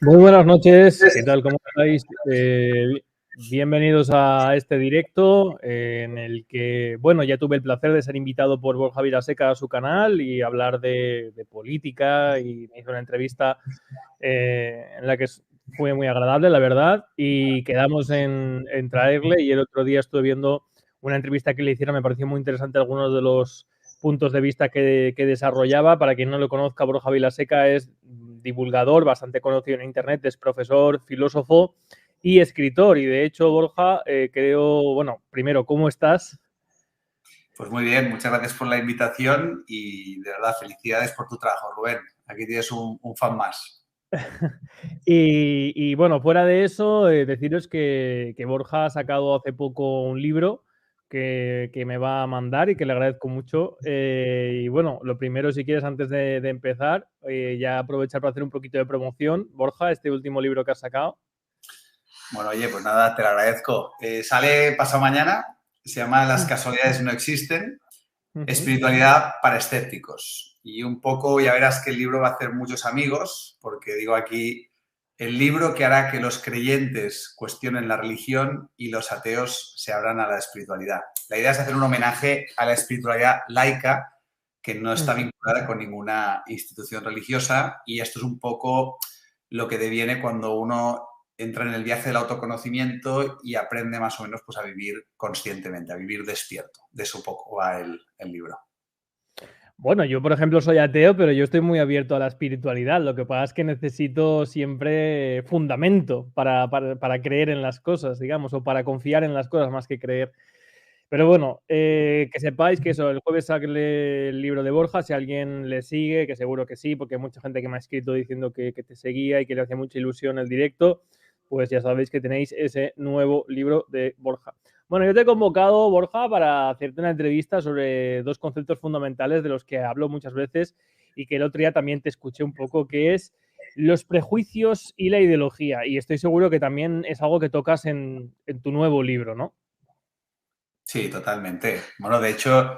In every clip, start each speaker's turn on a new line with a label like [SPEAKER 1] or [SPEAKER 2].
[SPEAKER 1] Muy buenas noches, ¿qué tal? ¿Cómo estáis? Bienvenidos a este directo en el que, bueno, ya tuve el placer de ser invitado por Borja Vilaseca a su canal y hablar de política, y me hizo una entrevista en la que fue muy agradable, la verdad, y quedamos en traerle, y el otro día estuve viendo una entrevista que le hicieron, me pareció muy interesante algunos de los puntos de vista que desarrollaba. Para quien no lo conozca, Borja Vilaseca es divulgador bastante conocido en internet, es profesor, filósofo y escritor. Y de hecho, Borja, creo, bueno, primero, ¿cómo estás?
[SPEAKER 2] Pues muy bien, muchas gracias por la invitación y de verdad felicidades por tu trabajo, Rubén. Aquí tienes un fan más.
[SPEAKER 1] Y bueno, fuera de eso, deciros que Borja ha sacado hace poco un libro que me va a mandar y que le agradezco mucho. Y bueno, lo primero, si quieres, antes de empezar, ya aprovechar para hacer un poquito de promoción. Borja, este último libro que has sacado.
[SPEAKER 2] Bueno, oye, pues nada, te lo agradezco. Sale pasado mañana, se llama Las casualidades no existen, espiritualidad para escépticos. Y un poco ya verás que el libro va a hacer muchos amigos, porque digo aquí, el libro que hará que los creyentes cuestionen la religión y los ateos se abran a la espiritualidad. La idea es hacer un homenaje a la espiritualidad laica, que no está vinculada con ninguna institución religiosa, y esto es un poco lo que deviene cuando uno entra en el viaje del autoconocimiento y aprende más o menos pues, a vivir conscientemente, a vivir despierto. De eso poco va el libro.
[SPEAKER 1] Bueno, yo, por ejemplo, soy ateo, pero yo estoy muy abierto a la espiritualidad. Lo que pasa es que necesito siempre fundamento para creer en las cosas, digamos, o para confiar en las cosas más que creer. Pero bueno, que sepáis que eso, el jueves sale el libro de Borja. Si alguien le sigue, que seguro que sí, porque hay mucha gente que me ha escrito diciendo que te seguía y que le hacía mucha ilusión el directo, pues ya sabéis que tenéis ese nuevo libro de Borja. Bueno, yo te he convocado, Borja, para hacerte una entrevista sobre dos conceptos fundamentales de los que hablo muchas veces y que el otro día también te escuché un poco, que es los prejuicios y la ideología. Y estoy seguro que también es algo que tocas en tu nuevo libro, ¿no?
[SPEAKER 2] Sí, totalmente. Bueno, de hecho,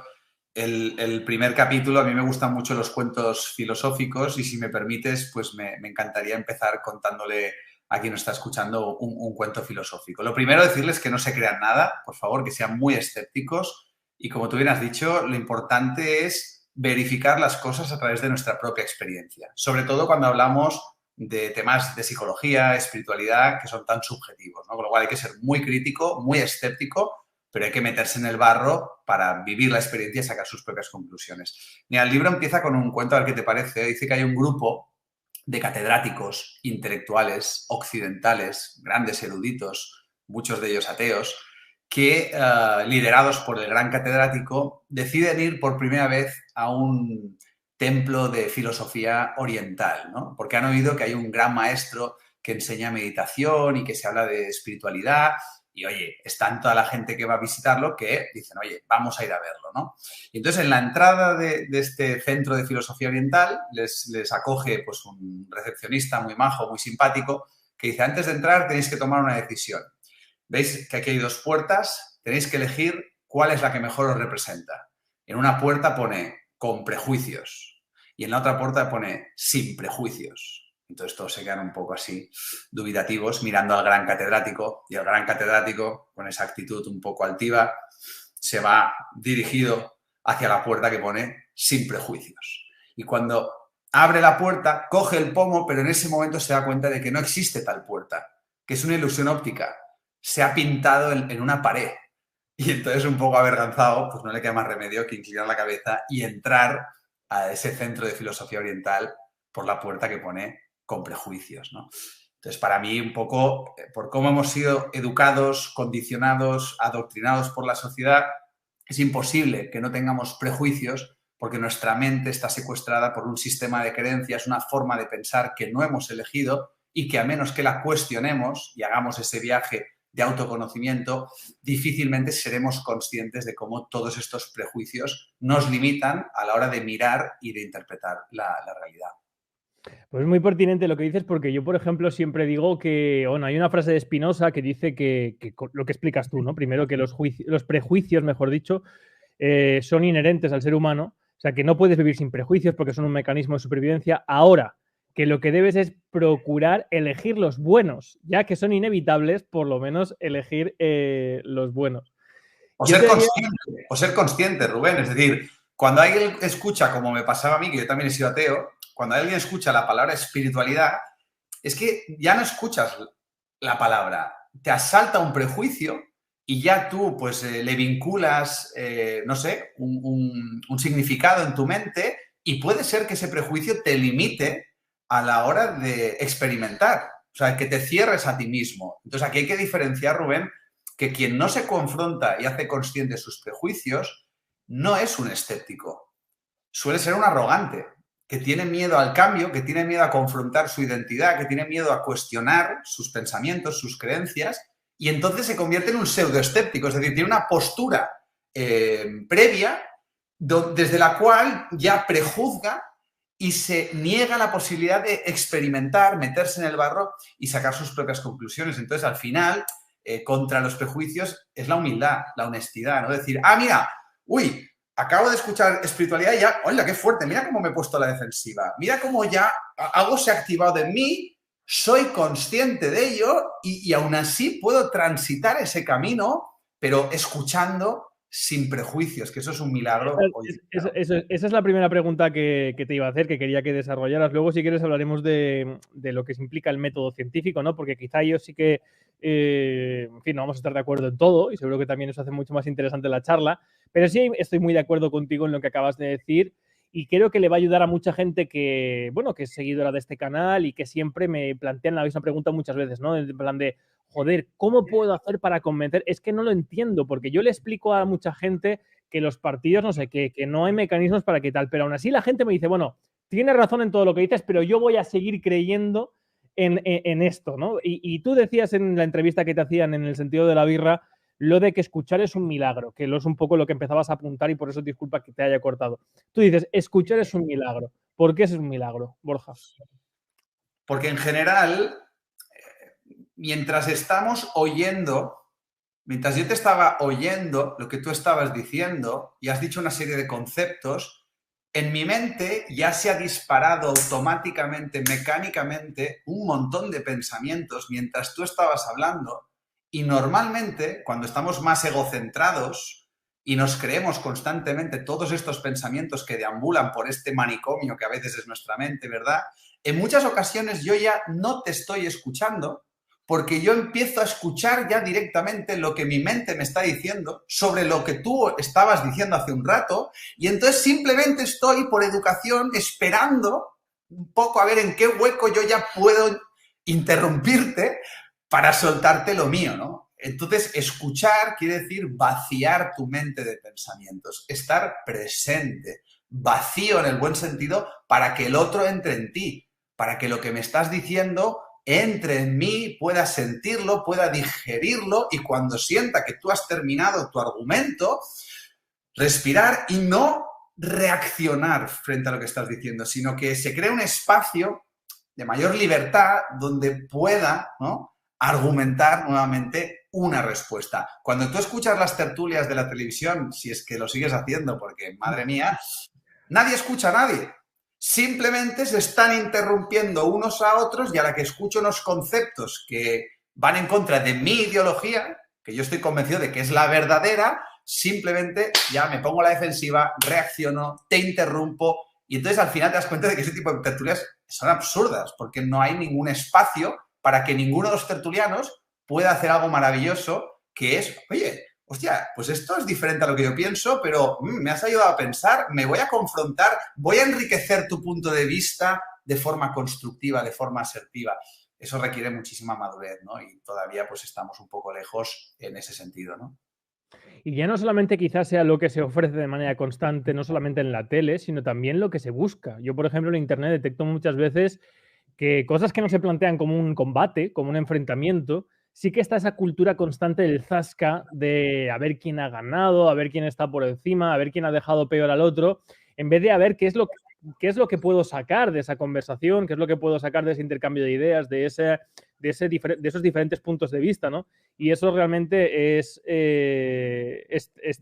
[SPEAKER 2] el primer capítulo, a mí me gustan mucho los cuentos filosóficos y si me permites, pues me encantaría empezar contándole a quien nos está escuchando un cuento filosófico. Lo primero, decirles que no se crean nada, por favor, que sean muy escépticos y como tú bien has dicho, lo importante es verificar las cosas a través de nuestra propia experiencia, sobre todo cuando hablamos de temas de psicología, espiritualidad, que son tan subjetivos, ¿no? Con lo cual hay que ser muy crítico, muy escéptico, pero hay que meterse en el barro para vivir la experiencia y sacar sus propias conclusiones. Mira, el libro empieza con un cuento, a ver qué te parece. Dice que hay un grupo de catedráticos intelectuales occidentales, grandes eruditos, muchos de ellos ateos, que, liderados por el gran catedrático, deciden ir por primera vez a un templo de filosofía oriental, ¿no? Porque han oído que hay un gran maestro que enseña meditación y que se habla de espiritualidad. Y, oye, es tanta la gente que va a visitarlo que dicen, oye, vamos a ir a verlo, ¿no? Y entonces, en la entrada de este centro de filosofía oriental, les acoge pues, un recepcionista muy majo, muy simpático, que dice, antes de entrar tenéis que tomar una decisión. Veis que aquí hay dos puertas, tenéis que elegir cuál es la que mejor os representa. En una puerta pone con prejuicios y en la otra puerta pone sin prejuicios. Entonces todos se quedan un poco así dubitativos mirando al gran catedrático y el gran catedrático, con esa actitud un poco altiva, se va dirigido hacia la puerta que pone sin prejuicios. Y cuando abre la puerta, coge el pomo, pero en ese momento se da cuenta de que no existe tal puerta, que es una ilusión óptica. Se ha pintado en una pared. Y entonces, un poco avergonzado, pues no le queda más remedio que inclinar la cabeza y entrar a ese centro de filosofía oriental por la puerta que pone con prejuicios, ¿no? Entonces, para mí, un poco, por cómo hemos sido educados, condicionados, adoctrinados por la sociedad, es imposible que no tengamos prejuicios porque nuestra mente está secuestrada por un sistema de creencias, una forma de pensar que no hemos elegido y que a menos que la cuestionemos y hagamos ese viaje de autoconocimiento, difícilmente seremos conscientes de cómo todos estos prejuicios nos limitan a la hora de mirar y de interpretar la realidad.
[SPEAKER 1] Pues es muy pertinente lo que dices, porque yo, por ejemplo, siempre digo que, bueno, hay una frase de Spinoza que dice que lo que explicas tú, ¿no? Primero, que los prejuicios, mejor dicho, son inherentes al ser humano, o sea, que no puedes vivir sin prejuicios porque son un mecanismo de supervivencia. Ahora, que lo que debes es procurar elegir los buenos, ya que son inevitables, por lo menos elegir los buenos.
[SPEAKER 2] O ser consciente, Rubén. Es decir, cuando alguien escucha, como me pasaba a mí, que yo también he sido ateo, cuando alguien escucha la palabra espiritualidad, es que ya no escuchas la palabra, te asalta un prejuicio y ya tú pues le vinculas, no sé, un significado en tu mente y puede ser que ese prejuicio te limite a la hora de experimentar, o sea, que te cierres a ti mismo. Entonces aquí hay que diferenciar, Rubén, que quien no se confronta y hace consciente sus prejuicios no es un escéptico, suele ser un arrogante, que tiene miedo al cambio, que tiene miedo a confrontar su identidad, que tiene miedo a cuestionar sus pensamientos, sus creencias, y entonces se convierte en un pseudoescéptico, es decir, tiene una postura previa desde la cual ya prejuzga y se niega la posibilidad de experimentar, meterse en el barro y sacar sus propias conclusiones. Entonces, al final, contra los prejuicios es la humildad, la honestidad, ¿no? Decir, mira, acabo de escuchar espiritualidad y ya, hola, qué fuerte, mira cómo me he puesto a la defensiva, mira cómo ya algo se ha activado en mí, soy consciente de ello y aún así puedo transitar ese camino, pero escuchando sin prejuicios, que eso es un milagro.
[SPEAKER 1] Esa es la primera pregunta que te iba a hacer, que quería que desarrollaras. Luego, si quieres, hablaremos de lo que implica el método científico, ¿no? Porque quizá yo sí que, en fin, no vamos a estar de acuerdo en todo y seguro que también eso hace mucho más interesante la charla, pero sí estoy muy de acuerdo contigo en lo que acabas de decir y creo que le va a ayudar a mucha gente que, bueno, que es seguidora de este canal y que siempre me plantean la misma pregunta muchas veces, ¿no? En plan de, joder, ¿cómo puedo hacer para convencer? Es que no lo entiendo, porque yo le explico a mucha gente que los partidos, no sé qué, que no hay mecanismos para que tal, pero aún así la gente me dice, bueno, tienes razón en todo lo que dices, pero yo voy a seguir creyendo en esto, ¿no? Y tú decías en la entrevista que te hacían en el sentido de la birra, lo de que escuchar es un milagro, que es un poco lo que empezabas a apuntar y por eso disculpa que te haya cortado. Tú dices, escuchar es un milagro. ¿Por qué es un milagro, Borja?
[SPEAKER 2] Porque en general, mientras estamos oyendo, mientras yo te estaba oyendo lo que tú estabas diciendo y has dicho una serie de conceptos, en mi mente ya se ha disparado automáticamente, mecánicamente, un montón de pensamientos mientras tú estabas hablando. Y normalmente, cuando estamos más egocentrados y nos creemos constantemente todos estos pensamientos que deambulan por este manicomio que a veces es nuestra mente, ¿verdad? En muchas ocasiones yo ya no te estoy escuchando porque yo empiezo a escuchar ya directamente lo que mi mente me está diciendo sobre lo que tú estabas diciendo hace un rato y entonces simplemente estoy por educación esperando un poco a ver en qué hueco yo ya puedo interrumpirte para soltarte lo mío, ¿no? Entonces, escuchar quiere decir vaciar tu mente de pensamientos, estar presente, vacío en el buen sentido para que el otro entre en ti, para que lo que me estás diciendo entre en mí, pueda sentirlo, pueda digerirlo y cuando sienta que tú has terminado tu argumento, respirar y no reaccionar frente a lo que estás diciendo, sino que se cree un espacio de mayor libertad donde pueda, ¿no?, argumentar nuevamente una respuesta. Cuando tú escuchas las tertulias de la televisión, si es que lo sigues haciendo, porque, madre mía, nadie escucha a nadie. Simplemente se están interrumpiendo unos a otros y a la que escucho unos conceptos que van en contra de mi ideología, que yo estoy convencido de que es la verdadera, simplemente ya me pongo a la defensiva, reacciono, te interrumpo y entonces al final te das cuenta de que ese tipo de tertulias son absurdas porque no hay ningún espacio para que ninguno de los tertulianos pueda hacer algo maravilloso que es, oye, hostia, pues esto es diferente a lo que yo pienso, pero me has ayudado a pensar, me voy a confrontar, voy a enriquecer tu punto de vista de forma constructiva, de forma asertiva. Eso requiere muchísima madurez, ¿no? Y todavía pues estamos un poco lejos en ese sentido, ¿no?
[SPEAKER 1] Y ya no solamente quizás sea lo que se ofrece de manera constante, no solamente en la tele, sino también lo que se busca. Yo, por ejemplo, en Internet detecto muchas veces que cosas que no se plantean como un combate, como un enfrentamiento, sí que está esa cultura constante del zasca de a ver quién ha ganado, a ver quién está por encima, a ver quién ha dejado peor al otro, en vez de a ver qué es lo que puedo sacar de esa conversación, qué es lo que puedo sacar de ese intercambio de ideas, de esos diferentes puntos de vista, ¿no? Y eso realmente es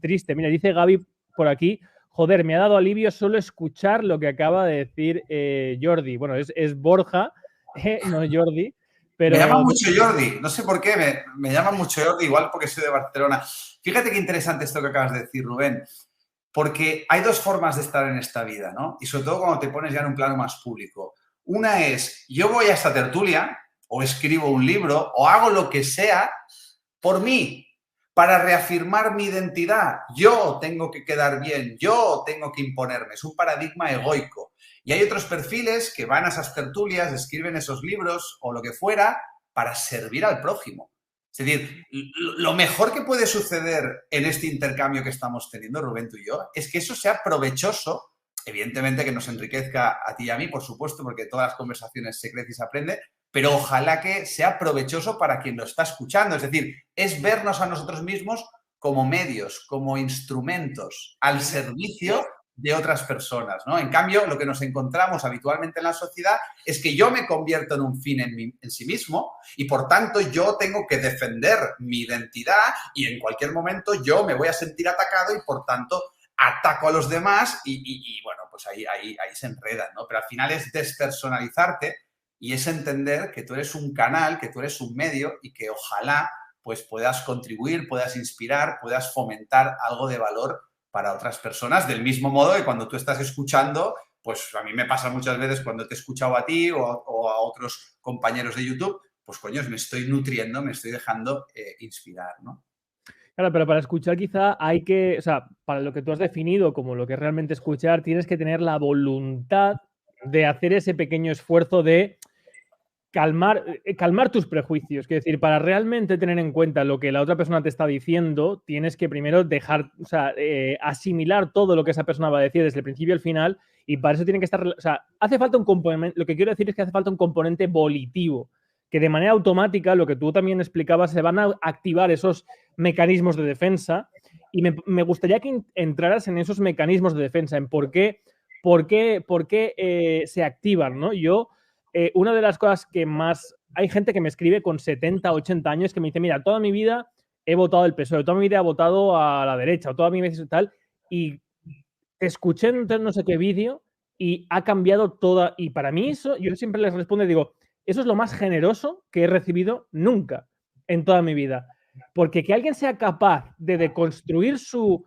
[SPEAKER 1] triste. Mira, dice Gaby por aquí, joder, me ha dado alivio solo escuchar lo que acaba de decir Jordi. Bueno, es Borja, no Jordi,
[SPEAKER 2] Me llama
[SPEAKER 1] pero...
[SPEAKER 2] mucho Jordi, no sé por qué, me llama mucho Jordi, igual porque soy de Barcelona. Fíjate qué interesante esto que acabas de decir, Rubén, porque hay dos formas de estar en esta vida, ¿no? Y sobre todo cuando te pones ya en un plano más público. Una es, yo voy a esta tertulia, o escribo un libro, o hago lo que sea por mí, para reafirmar mi identidad. Yo tengo que quedar bien, yo tengo que imponerme. Es un paradigma egoico. Y hay otros perfiles que van a esas tertulias, escriben esos libros o lo que fuera para servir al prójimo. Es decir, lo mejor que puede suceder en este intercambio que estamos teniendo, Rubén, tú y yo, es que eso sea provechoso, evidentemente que nos enriquezca a ti y a mí, por supuesto, porque todas las conversaciones se crece y se aprende, pero ojalá que sea provechoso para quien lo está escuchando. Es decir, es vernos a nosotros mismos como medios, como instrumentos al servicio de otras personas, ¿no? En cambio, lo que nos encontramos habitualmente en la sociedad es que yo me convierto en un fin en sí mismo y, por tanto, yo tengo que defender mi identidad y en cualquier momento yo me voy a sentir atacado y, por tanto, ataco a los demás y bueno, pues ahí se enredan, ¿no? Pero al final es despersonalizarte y es entender que tú eres un canal, que tú eres un medio y que ojalá pues puedas contribuir, puedas inspirar, puedas fomentar algo de valor para otras personas, del mismo modo que cuando tú estás escuchando, pues a mí me pasa muchas veces cuando te he escuchado a ti o a otros compañeros de YouTube, pues coño, me estoy nutriendo, me estoy dejando inspirar, ¿no?
[SPEAKER 1] Claro, pero para escuchar quizá hay que, o sea, para lo que tú has definido como lo que es realmente escuchar, tienes que tener la voluntad de hacer ese pequeño esfuerzo de calmar tus prejuicios. Es decir, para realmente tener en cuenta lo que la otra persona te está diciendo, tienes que primero dejar, o sea, asimilar todo lo que esa persona va a decir desde el principio al final, y para eso tiene que estar, o sea, hace falta un componente, lo que quiero decir es que hace falta un componente volitivo, que de manera automática, lo que tú también explicabas, se van a activar esos mecanismos de defensa, y me gustaría que entraras en esos mecanismos de defensa, en por qué se activan, ¿no? Yo una de las cosas que más... Hay gente que me escribe con 70, 80 años que me dice, mira, toda mi vida he votado el PSOE, toda mi vida he votado a la derecha, toda mi vida tal, y escuché en no sé qué vídeo y ha cambiado toda... Y para mí eso, yo siempre les respondo y digo, eso es lo más generoso que he recibido nunca en toda mi vida. Porque que alguien sea capaz de deconstruir su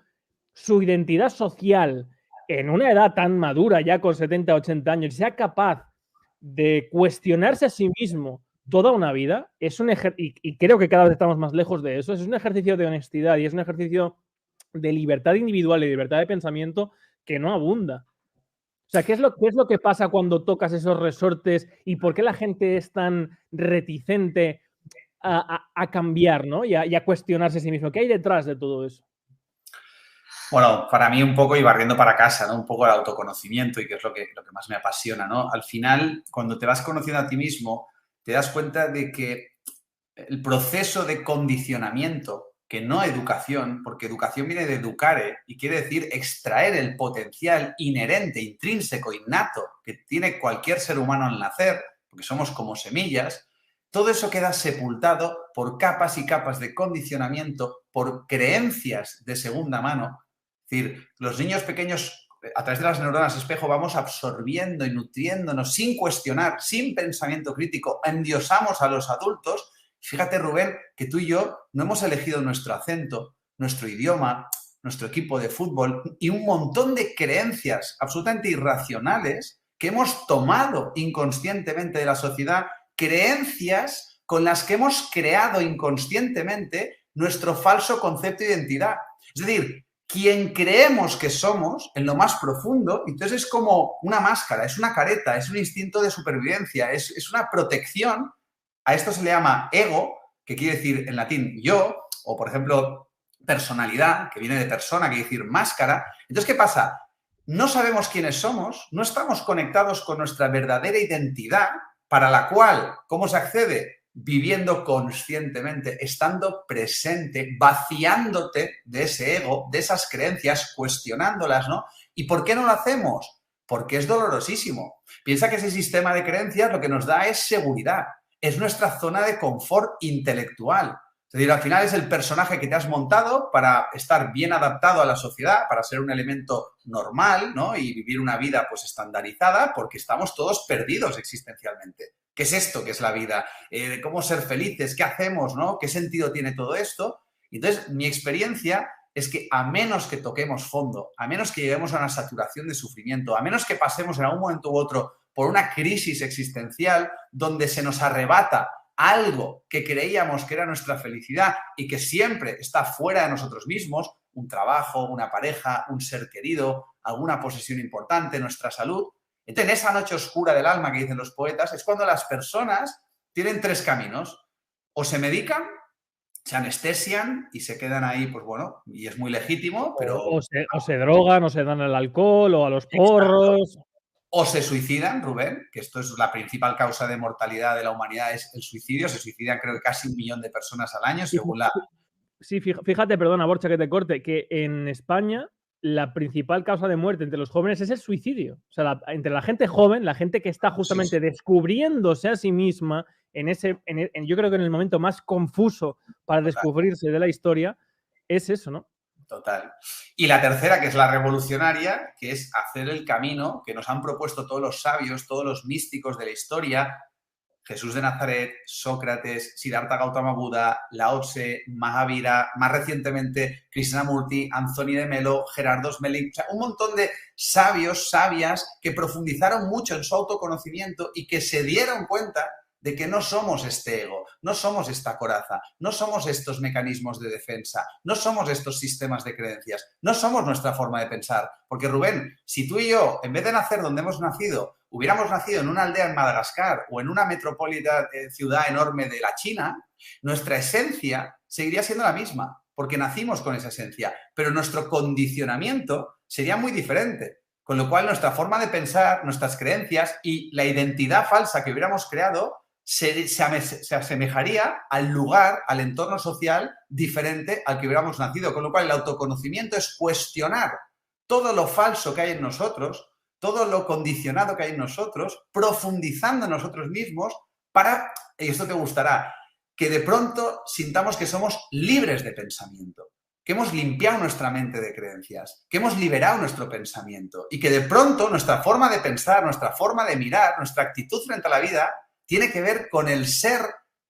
[SPEAKER 1] identidad social en una edad tan madura, ya con 70, 80 años, y sea capaz de cuestionarse a sí mismo toda una vida, es un y creo que cada vez estamos más lejos de eso, es un ejercicio de honestidad y es un ejercicio de libertad individual y libertad de pensamiento que no abunda. O sea, ¿qué es lo que pasa cuando tocas esos resortes y por qué la gente es tan reticente a cambiar, ¿no? Y a cuestionarse a sí mismo? ¿Qué hay detrás de todo eso?
[SPEAKER 2] Bueno, para mí un poco, y barriendo para casa, ¿no? Un poco el autoconocimiento y que es lo que más me apasiona, ¿no? Al final, cuando te vas conociendo a ti mismo, te das cuenta de que el proceso de condicionamiento, que no educación, porque educación viene de educare y quiere decir extraer el potencial inherente, intrínseco, innato que tiene cualquier ser humano al nacer, porque somos como semillas, todo eso queda sepultado por capas y capas de condicionamiento, por creencias de segunda mano. Es decir, los niños pequeños, a través de las neuronas espejo, vamos absorbiendo y nutriéndonos sin cuestionar, sin pensamiento crítico, endiosamos a los adultos. Fíjate, Rubén, que tú y yo no hemos elegido nuestro acento, nuestro idioma, nuestro equipo de fútbol y un montón de creencias absolutamente irracionales que hemos tomado inconscientemente de la sociedad, creencias con las que hemos creado inconscientemente nuestro falso concepto de identidad. Es decir, quien creemos que somos en lo más profundo, entonces es como una máscara, es una careta, es un instinto de supervivencia, es una protección. A esto se le llama ego, que quiere decir en latín yo, o por ejemplo personalidad, que viene de persona, que quiere decir máscara. Entonces, ¿qué pasa? No sabemos quiénes somos, no estamos conectados con nuestra verdadera identidad, para la cual, ¿cómo se accede? Viviendo conscientemente, estando presente, vaciándote de ese ego, de esas creencias, cuestionándolas, ¿no? ¿Y por qué no lo hacemos? Porque es dolorosísimo. Piensa que ese sistema de creencias lo que nos da es seguridad, es nuestra zona de confort intelectual. Es Es decir, al final es el personaje que te has montado para estar bien adaptado a la sociedad, para ser un elemento normal, ¿no? Y vivir una vida pues estandarizada, porque estamos todos perdidos existencialmente. ¿Qué es esto? ¿Qué es la vida? ¿Cómo ser felices? ¿Qué hacemos? ¿No? ¿Qué sentido tiene todo esto? Entonces, mi experiencia es que a menos que toquemos fondo, a menos que lleguemos a una saturación de sufrimiento, a menos que pasemos en algún momento u otro por una crisis existencial donde se nos arrebata algo que creíamos que era nuestra felicidad y que siempre está fuera de nosotros mismos, un trabajo, una pareja, un ser querido, alguna posesión importante, nuestra salud. Entonces, en esa noche oscura del alma que dicen los poetas, es cuando las personas tienen tres caminos. O se medican, se anestesian y se quedan ahí, pues bueno, y es muy legítimo, pero...
[SPEAKER 1] O se drogan, o se dan al alcohol, o a los porros.
[SPEAKER 2] O se suicidan, Rubén, que esto es la principal causa de mortalidad de la humanidad, es el suicidio. Se suicidan creo que casi 1 millón de personas al año, según la...
[SPEAKER 1] Sí, fíjate, perdona, Borcha, que te corte, que en España la principal causa de muerte entre los jóvenes es el suicidio. O sea, entre la gente joven, la gente que está justamente descubriéndose a sí misma yo creo que en el momento más confuso para descubrirse de la historia, es eso, ¿no?
[SPEAKER 2] Total. Y la tercera, que es la revolucionaria, que es hacer el camino que nos han propuesto todos los sabios, todos los místicos de la historia, Jesús de Nazaret, Sócrates, Siddhartha Gautama Buda, Lao Tse, Mahavira, más recientemente Krishnamurti, Anthony de Melo, Gerardo Smelling, o sea, un montón de sabios, sabias que profundizaron mucho en su autoconocimiento y que se dieron cuenta de que no somos este ego, no somos esta coraza, no somos estos mecanismos de defensa, no somos estos sistemas de creencias, no somos nuestra forma de pensar. Porque, Rubén, si tú y yo, en vez de nacer donde hemos nacido, hubiéramos nacido en una aldea en Madagascar o en una metropolitana ciudad enorme de la China, nuestra esencia seguiría siendo la misma, porque nacimos con esa esencia, pero nuestro condicionamiento sería muy diferente. Con lo cual, nuestra forma de pensar, nuestras creencias y la identidad falsa que hubiéramos creado se asemejaría al lugar, al entorno social diferente al que hubiéramos nacido. Con lo cual, el autoconocimiento es cuestionar todo lo falso que hay en nosotros, todo lo condicionado que hay en nosotros, profundizando en nosotros mismos para, y esto te gustará, que de pronto sintamos que somos libres de pensamiento, que hemos limpiado nuestra mente de creencias, que hemos liberado nuestro pensamiento y que de pronto nuestra forma de pensar, nuestra forma de mirar, nuestra actitud frente a la vida tiene que ver con el ser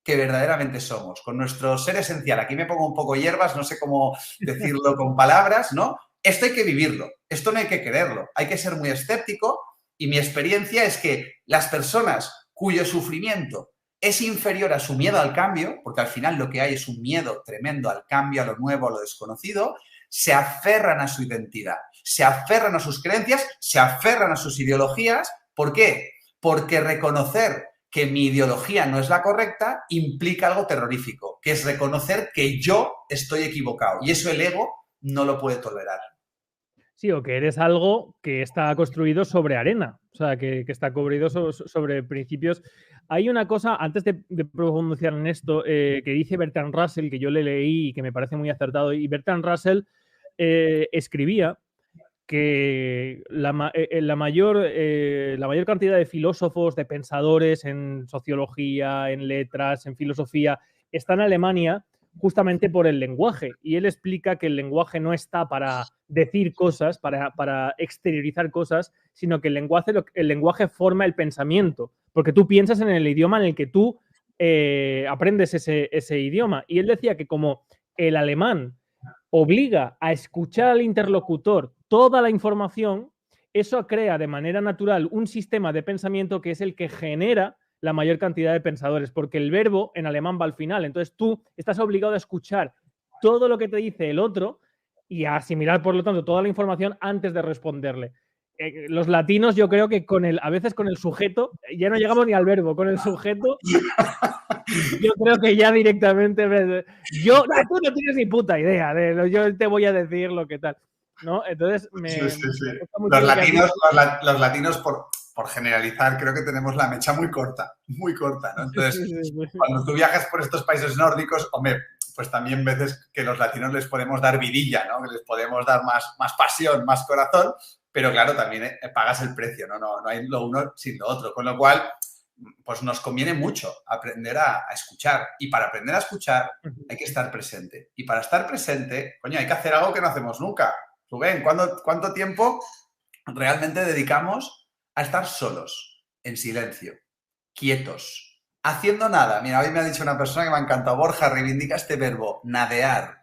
[SPEAKER 2] que verdaderamente somos, con nuestro ser esencial. Aquí me pongo un poco hierbas, no sé cómo decirlo con palabras, ¿no? Esto hay que vivirlo, esto no hay que creerlo, hay que ser muy escéptico y mi experiencia es que las personas cuyo sufrimiento es inferior a su miedo al cambio, porque al final lo que hay es un miedo tremendo al cambio, a lo nuevo, a lo desconocido, se aferran a su identidad, se aferran a sus creencias, se aferran a sus ideologías. ¿Por qué? Porque reconocer que mi ideología no es la correcta implica algo terrorífico, que es reconocer que yo estoy equivocado y eso el ego no lo puede tolerar.
[SPEAKER 1] Sí, o que eres algo que está construido sobre arena, o sea, que está construido sobre principios. Hay una cosa, antes de profundizar en esto, que dice Bertrand Russell, que yo le leí y que me parece muy acertado, y Bertrand Russell escribía que la mayor cantidad de filósofos, de pensadores en sociología, en letras, en filosofía, está en Alemania justamente por el lenguaje. Y él explica que el lenguaje no está para decir cosas, para exteriorizar cosas, sino que el lenguaje forma el pensamiento, porque tú piensas en el idioma en el que tú aprendes ese idioma. Y él decía que como el alemán obliga a escuchar al interlocutor toda la información, eso crea de manera natural un sistema de pensamiento que es el que genera la mayor cantidad de pensadores, porque el verbo en alemán va al final. Entonces tú estás obligado a escuchar todo lo que te dice el otro y a asimilar, por lo tanto, toda la información antes de responderle. Los latinos, yo creo que a veces con el sujeto, ya no llegamos ni al verbo, con el sujeto, yo creo que ya directamente, tú no tienes ni puta idea, yo te voy a decir lo que tal, ¿no? Entonces,
[SPEAKER 2] los latinos por generalizar, creo que tenemos la mecha muy corta, ¿no? Entonces, cuando tú viajas por estos países nórdicos, hombre, pues también veces que los latinos les podemos dar vidilla, ¿no? Que les podemos dar más pasión, más corazón, pero claro, también pagas el precio, ¿no? No hay lo uno sin lo otro. Con lo cual, pues nos conviene mucho aprender a escuchar. Y para aprender a escuchar hay que estar presente. Y para estar presente, coño, hay que hacer algo que no hacemos nunca. Rubén, ¿cuánto tiempo realmente dedicamos a estar solos, en silencio, quietos, haciendo nada? Mira, hoy me ha dicho una persona que me ha encantado, Borja, reivindica este verbo, nadear,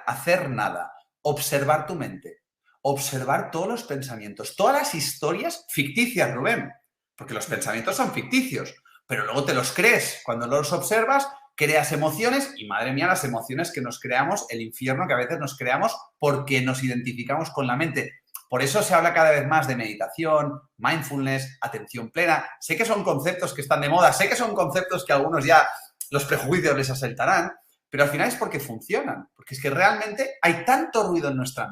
[SPEAKER 2] hacer nada, observar tu mente, observar todos los pensamientos, todas las historias ficticias, Rubén, porque los pensamientos son ficticios, pero luego te los crees. Cuando los observas, creas emociones y, madre mía, las emociones que nos creamos, el infierno que a veces nos creamos porque nos identificamos con la mente. Por eso se habla cada vez más de meditación, mindfulness, atención plena. Sé que son conceptos que están de moda, sé que son conceptos que a algunos ya los prejuicios les asaltarán, pero al final es porque funcionan. Porque es que realmente hay tanto ruido en nuestra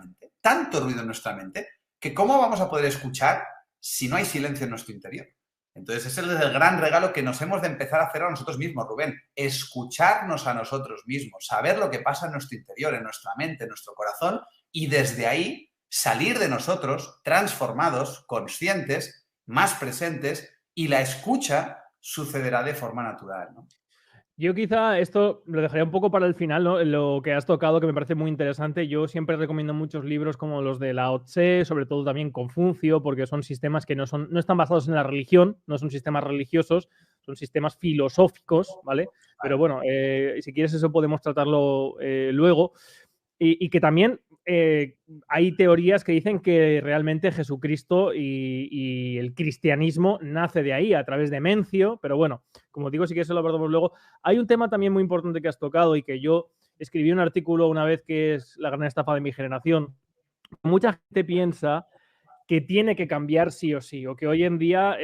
[SPEAKER 2] mente, que ¿cómo vamos a poder escuchar si no hay silencio en nuestro interior? Entonces, ese es el gran regalo que nos hemos de empezar a hacer a nosotros mismos, Rubén. Escucharnos a nosotros mismos, saber lo que pasa en nuestro interior, en nuestra mente, en nuestro corazón, y desde ahí salir de nosotros transformados, conscientes, más presentes, y la escucha sucederá de forma natural, ¿no?
[SPEAKER 1] Yo quizá esto lo dejaría un poco para el final, ¿no? Lo que has tocado, que me parece muy interesante. Yo siempre recomiendo muchos libros como los de Lao Tse, sobre todo también Confucio, porque son sistemas que no están basados en la religión, no son sistemas religiosos, son sistemas filosóficos, ¿vale? Pero bueno, si quieres eso podemos tratarlo luego. Y que también hay teorías que dicen que realmente Jesucristo y el cristianismo nace de ahí, a través de Mencio, pero bueno, como digo, sí que eso lo abordamos luego. Hay un tema también muy importante que has tocado y que yo escribí un artículo una vez, que es La gran estafa de mi generación. Mucha gente piensa que tiene que cambiar sí o sí, o que hoy en día,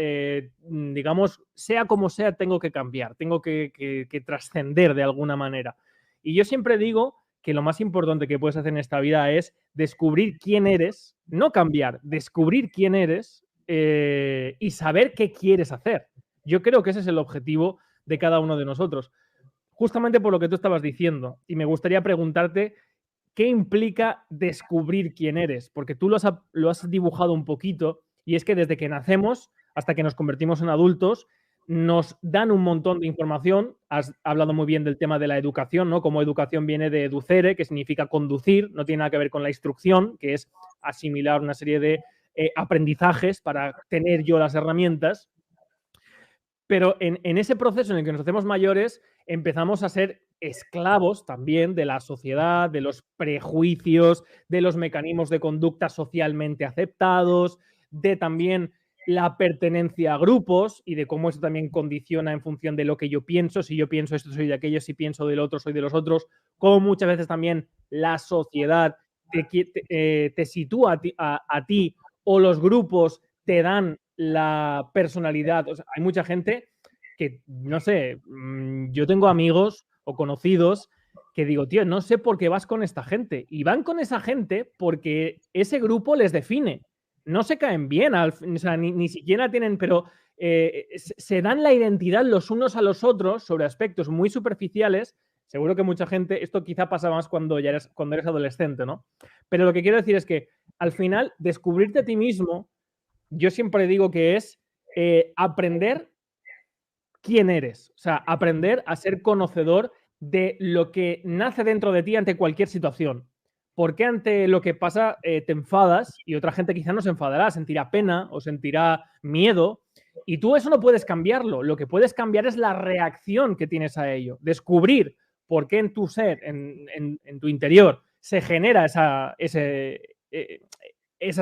[SPEAKER 1] digamos, sea como sea, tengo que cambiar, tengo que trascender de alguna manera. Y yo siempre digo que lo más importante que puedes hacer en esta vida es descubrir quién eres, no cambiar, descubrir quién eres y saber qué quieres hacer. Yo creo que ese es el objetivo de cada uno de nosotros. Justamente por lo que tú estabas diciendo, y me gustaría preguntarte qué implica descubrir quién eres, porque tú lo has dibujado un poquito, y es que desde que nacemos hasta que nos convertimos en adultos, nos dan un montón de información. Has hablado muy bien del tema de la educación, ¿no? Como educación viene de educere, que significa conducir, no tiene nada que ver con la instrucción, que es asimilar una serie de aprendizajes para tener yo las herramientas. Pero en ese proceso en el que nos hacemos mayores, empezamos a ser esclavos también de la sociedad, de los prejuicios, de los mecanismos de conducta socialmente aceptados, de también la pertenencia a grupos y de cómo eso también condiciona en función de lo que yo pienso. Si yo pienso esto, soy de aquello; si pienso del otro, soy de los otros. Como muchas veces también la sociedad te sitúa a ti, o los grupos te dan la personalidad. O sea, hay mucha gente que, no sé, yo tengo amigos o conocidos que digo, tío, no sé por qué vas con esta gente. Y van con esa gente porque ese grupo les define. No se caen bien, o sea, ni siquiera tienen, pero se dan la identidad los unos a los otros sobre aspectos muy superficiales. Seguro que mucha gente, esto quizá pasa más cuando eres adolescente, ¿no? Pero lo que quiero decir es que al final, descubrirte a ti mismo, yo siempre digo que es aprender quién eres. O sea, aprender a ser conocedor de lo que nace dentro de ti ante cualquier situación. ¿Por qué ante lo que pasa te enfadas? Y otra gente quizá no se enfadará, sentirá pena o sentirá miedo. Y tú eso no puedes cambiarlo. Lo que puedes cambiar es la reacción que tienes a ello. Descubrir por qué en tu ser, en tu interior, se genera esa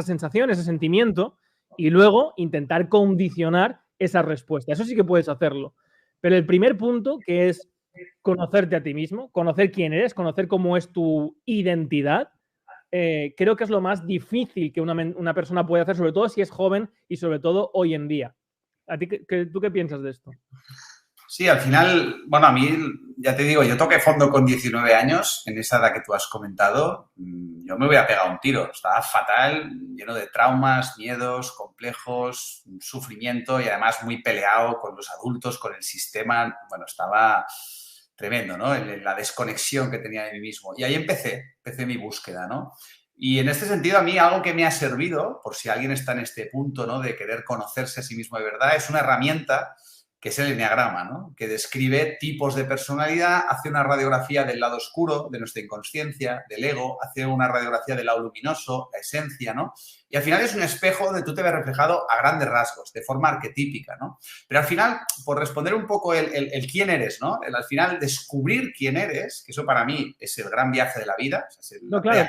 [SPEAKER 1] sensación, ese sentimiento, y luego intentar condicionar esa respuesta. Eso sí que puedes hacerlo. Pero el primer punto, que es conocerte a ti mismo, conocer quién eres, conocer cómo es tu identidad, creo que es lo más difícil que una persona puede hacer, sobre todo si es joven y sobre todo hoy en día. ¿A ti, tú qué piensas de esto?
[SPEAKER 2] Sí, al final, bueno, a mí, ya te digo, yo toqué fondo con 19 años, en esa edad que tú has comentado. Yo me voy a pegar un tiro. Estaba fatal, lleno de traumas, miedos, complejos, sufrimiento, y además muy peleado con los adultos, con el sistema. Bueno, estaba tremendo, ¿no? La desconexión que tenía de mí mismo. Y ahí empecé mi búsqueda, ¿no? Y en este sentido, a mí algo que me ha servido, por si alguien está en este punto, ¿no?, de querer conocerse a sí mismo de verdad, es una herramienta que es el eneagrama, ¿no?, que describe tipos de personalidad, hace una radiografía del lado oscuro, de nuestra inconsciencia, del ego, hace una radiografía del lado luminoso, la esencia, ¿no? Y al final es un espejo donde tú te ves reflejado a grandes rasgos, de forma arquetípica, ¿no? Pero al final, por responder un poco el quién eres, ¿no? Al final descubrir quién eres, que eso para mí es el gran viaje de la vida. O sea,
[SPEAKER 1] no, claro,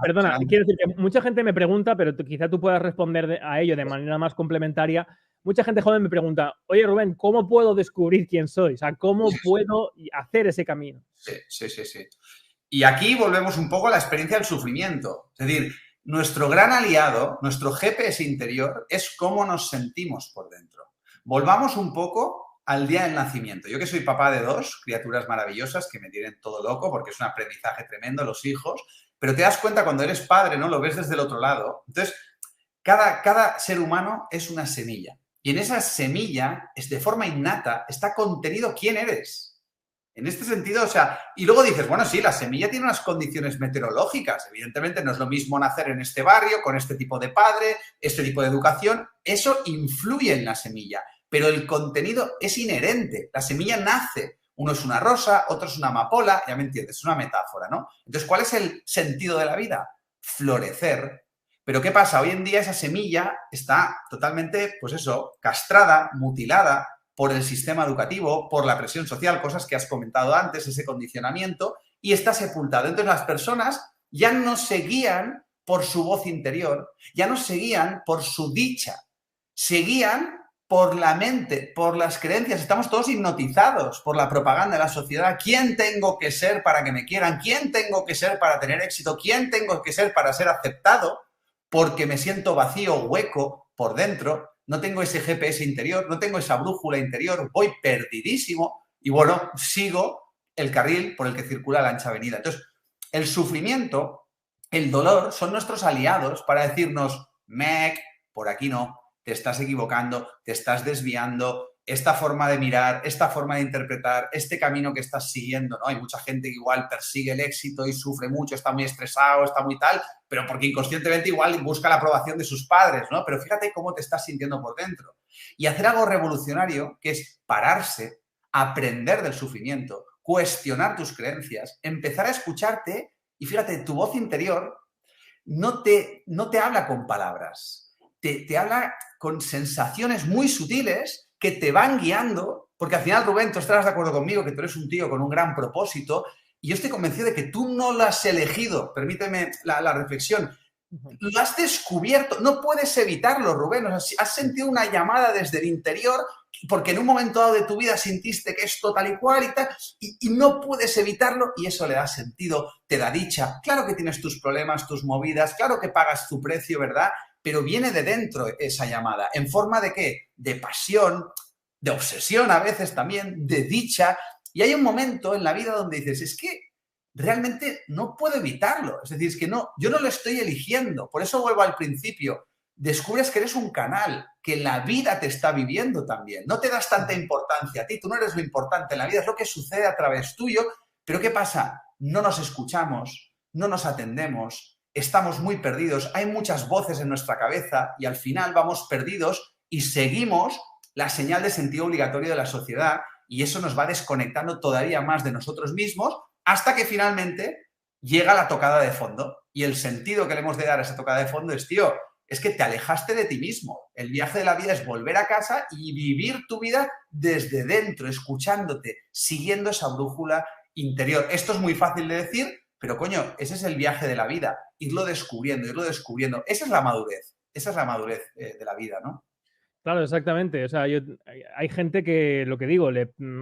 [SPEAKER 1] perdona, quiero decir que mucha gente me pregunta, pero quizá tú puedas responder a ello de manera más complementaria. Mucha gente joven me pregunta, oye Rubén, ¿cómo puedo descubrir quién soy? O sea, ¿cómo puedo hacer ese camino?
[SPEAKER 2] Sí. Y aquí volvemos un poco a la experiencia del sufrimiento. Es decir, nuestro gran aliado, nuestro GPS interior, es cómo nos sentimos por dentro. Volvamos un poco al día del nacimiento. Yo que soy papá de 2 criaturas maravillosas que me tienen todo loco porque es un aprendizaje tremendo los hijos, pero te das cuenta cuando eres padre, ¿no? Lo ves desde el otro lado. Entonces, cada ser humano es una semilla. Y en esa semilla, de forma innata, está contenido quién eres. En este sentido, o sea, y luego dices, bueno, sí, la semilla tiene unas condiciones meteorológicas. Evidentemente no es lo mismo nacer en este barrio, con este tipo de padre, este tipo de educación. Eso influye en la semilla, pero el contenido es inherente. La semilla nace. Uno es una rosa, otro es una amapola, ya me entiendes, es una metáfora, ¿no? Entonces, ¿cuál es el sentido de la vida? Florecer. Pero ¿qué pasa? Hoy en día esa semilla está totalmente, pues eso, castrada, mutilada por el sistema educativo, por la presión social, cosas que has comentado antes, ese condicionamiento, y está sepultado. Entonces las personas ya no se guían por su voz interior, ya no se guían por su dicha, se guían por la mente, por las creencias. Estamos todos hipnotizados por la propaganda de la sociedad. ¿Quién tengo que ser para que me quieran? ¿Quién tengo que ser para tener éxito? ¿Quién tengo que ser para ser aceptado? Porque me siento vacío, hueco por dentro, no tengo ese GPS interior, no tengo esa brújula interior, voy perdidísimo y bueno, sigo el carril por el que circula la ancha avenida. Entonces, el sufrimiento, el dolor son nuestros aliados para decirnos, mec, por aquí no, te estás equivocando, te estás desviando, esta forma de mirar, esta forma de interpretar, este camino que estás siguiendo, ¿no? Hay mucha gente que igual persigue el éxito y sufre mucho, está muy estresado, está muy tal, pero porque inconscientemente igual busca la aprobación de sus padres, ¿no? Pero fíjate cómo te estás sintiendo por dentro. Y hacer algo revolucionario, que es pararse, aprender del sufrimiento, cuestionar tus creencias, empezar a escucharte y fíjate, tu voz interior no te habla con palabras, te habla con sensaciones muy sutiles que te van guiando, porque al final, Rubén, tú estarás de acuerdo conmigo que tú eres un tío con un gran propósito y yo estoy convencido de que tú no lo has elegido, permíteme la reflexión, lo has descubierto, no puedes evitarlo, Rubén, o sea, has sentido una llamada desde el interior porque en un momento dado de tu vida sintiste que esto tal y cual y tal, y no puedes evitarlo y eso le da sentido, te da dicha. Claro que tienes tus problemas, tus movidas, claro que pagas tu precio, ¿verdad? Pero viene de dentro esa llamada. ¿En forma de qué? De pasión, de obsesión a veces también, de dicha. Y hay un momento en la vida donde dices, es que realmente no puedo evitarlo. Es decir, es que no, yo no lo estoy eligiendo. Por eso vuelvo al principio. Descubres que eres un canal, que la vida te está viviendo también. No te das tanta importancia a ti, tú no eres lo importante en la vida, es lo que sucede a través tuyo. Pero ¿qué pasa? No nos escuchamos, no nos atendemos, estamos muy perdidos, hay muchas voces en nuestra cabeza y al final vamos perdidos y seguimos la señal de sentido obligatorio de la sociedad y eso nos va desconectando todavía más de nosotros mismos hasta que finalmente llega la tocada de fondo. Y el sentido que le hemos de dar a esa tocada de fondo es, tío, es que te alejaste de ti mismo. El viaje de la vida es volver a casa y vivir tu vida desde dentro, escuchándote, siguiendo esa brújula interior. Esto es muy fácil de decir, pero coño, ese es el viaje de la vida, irlo descubriendo, irlo descubriendo. Esa es la madurez de la vida, ¿no?
[SPEAKER 1] Claro, exactamente. O sea, hay gente que, lo que digo,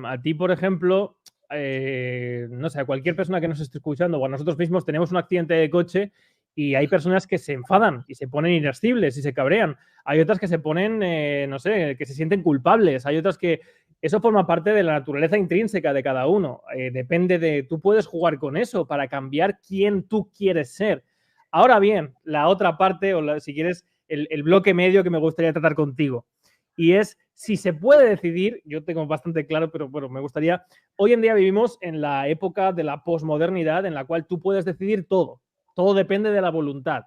[SPEAKER 1] a ti, por ejemplo, no sé, a cualquier persona que nos esté escuchando o a nosotros mismos tenemos un accidente de coche y hay personas que se enfadan y se ponen irascibles y se cabrean. Hay otras que se ponen, no sé, que se sienten culpables. Hay otras que eso forma parte de la naturaleza intrínseca de cada uno. Depende de, tú puedes jugar con eso para cambiar quién tú quieres ser. Ahora bien, la otra parte, si quieres, el bloque medio que me gustaría tratar contigo. Y es, si se puede decidir, yo tengo bastante claro, pero bueno, me gustaría, hoy en día vivimos en la época de la posmodernidad en la cual tú puedes decidir todo. todo depende de la voluntad.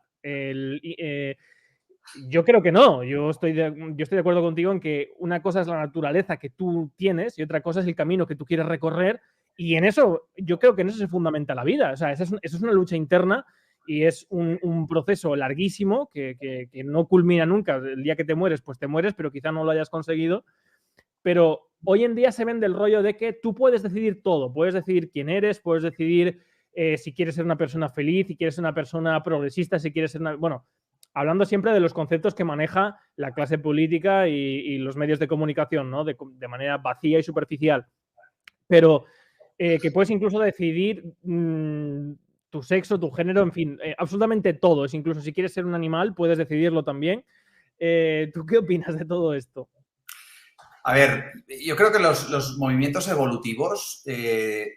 [SPEAKER 1] Yo creo que no. Yo estoy de acuerdo contigo en que una cosa es la naturaleza que tú tienes y otra cosa es el camino que tú quieres recorrer. Y en eso, yo creo que en eso se fundamenta la vida. O sea, eso es una lucha interna y es un proceso larguísimo que no culmina nunca. El día que te mueres, pues te mueres, pero quizá no lo hayas conseguido. Pero hoy en día se vende el rollo de que tú puedes decidir todo. Puedes decidir quién eres, puedes decidir si quieres ser una persona feliz, si quieres ser una persona progresista, si quieres ser una... Bueno, hablando siempre de los conceptos que maneja la clase política y los medios de comunicación, ¿no? De manera vacía y superficial. Pero que puedes incluso decidir tu sexo, tu género, en fin, absolutamente todo. Es incluso si quieres ser un animal, puedes decidirlo también. ¿Tú qué opinas de todo esto?
[SPEAKER 2] A ver, yo creo que los movimientos evolutivos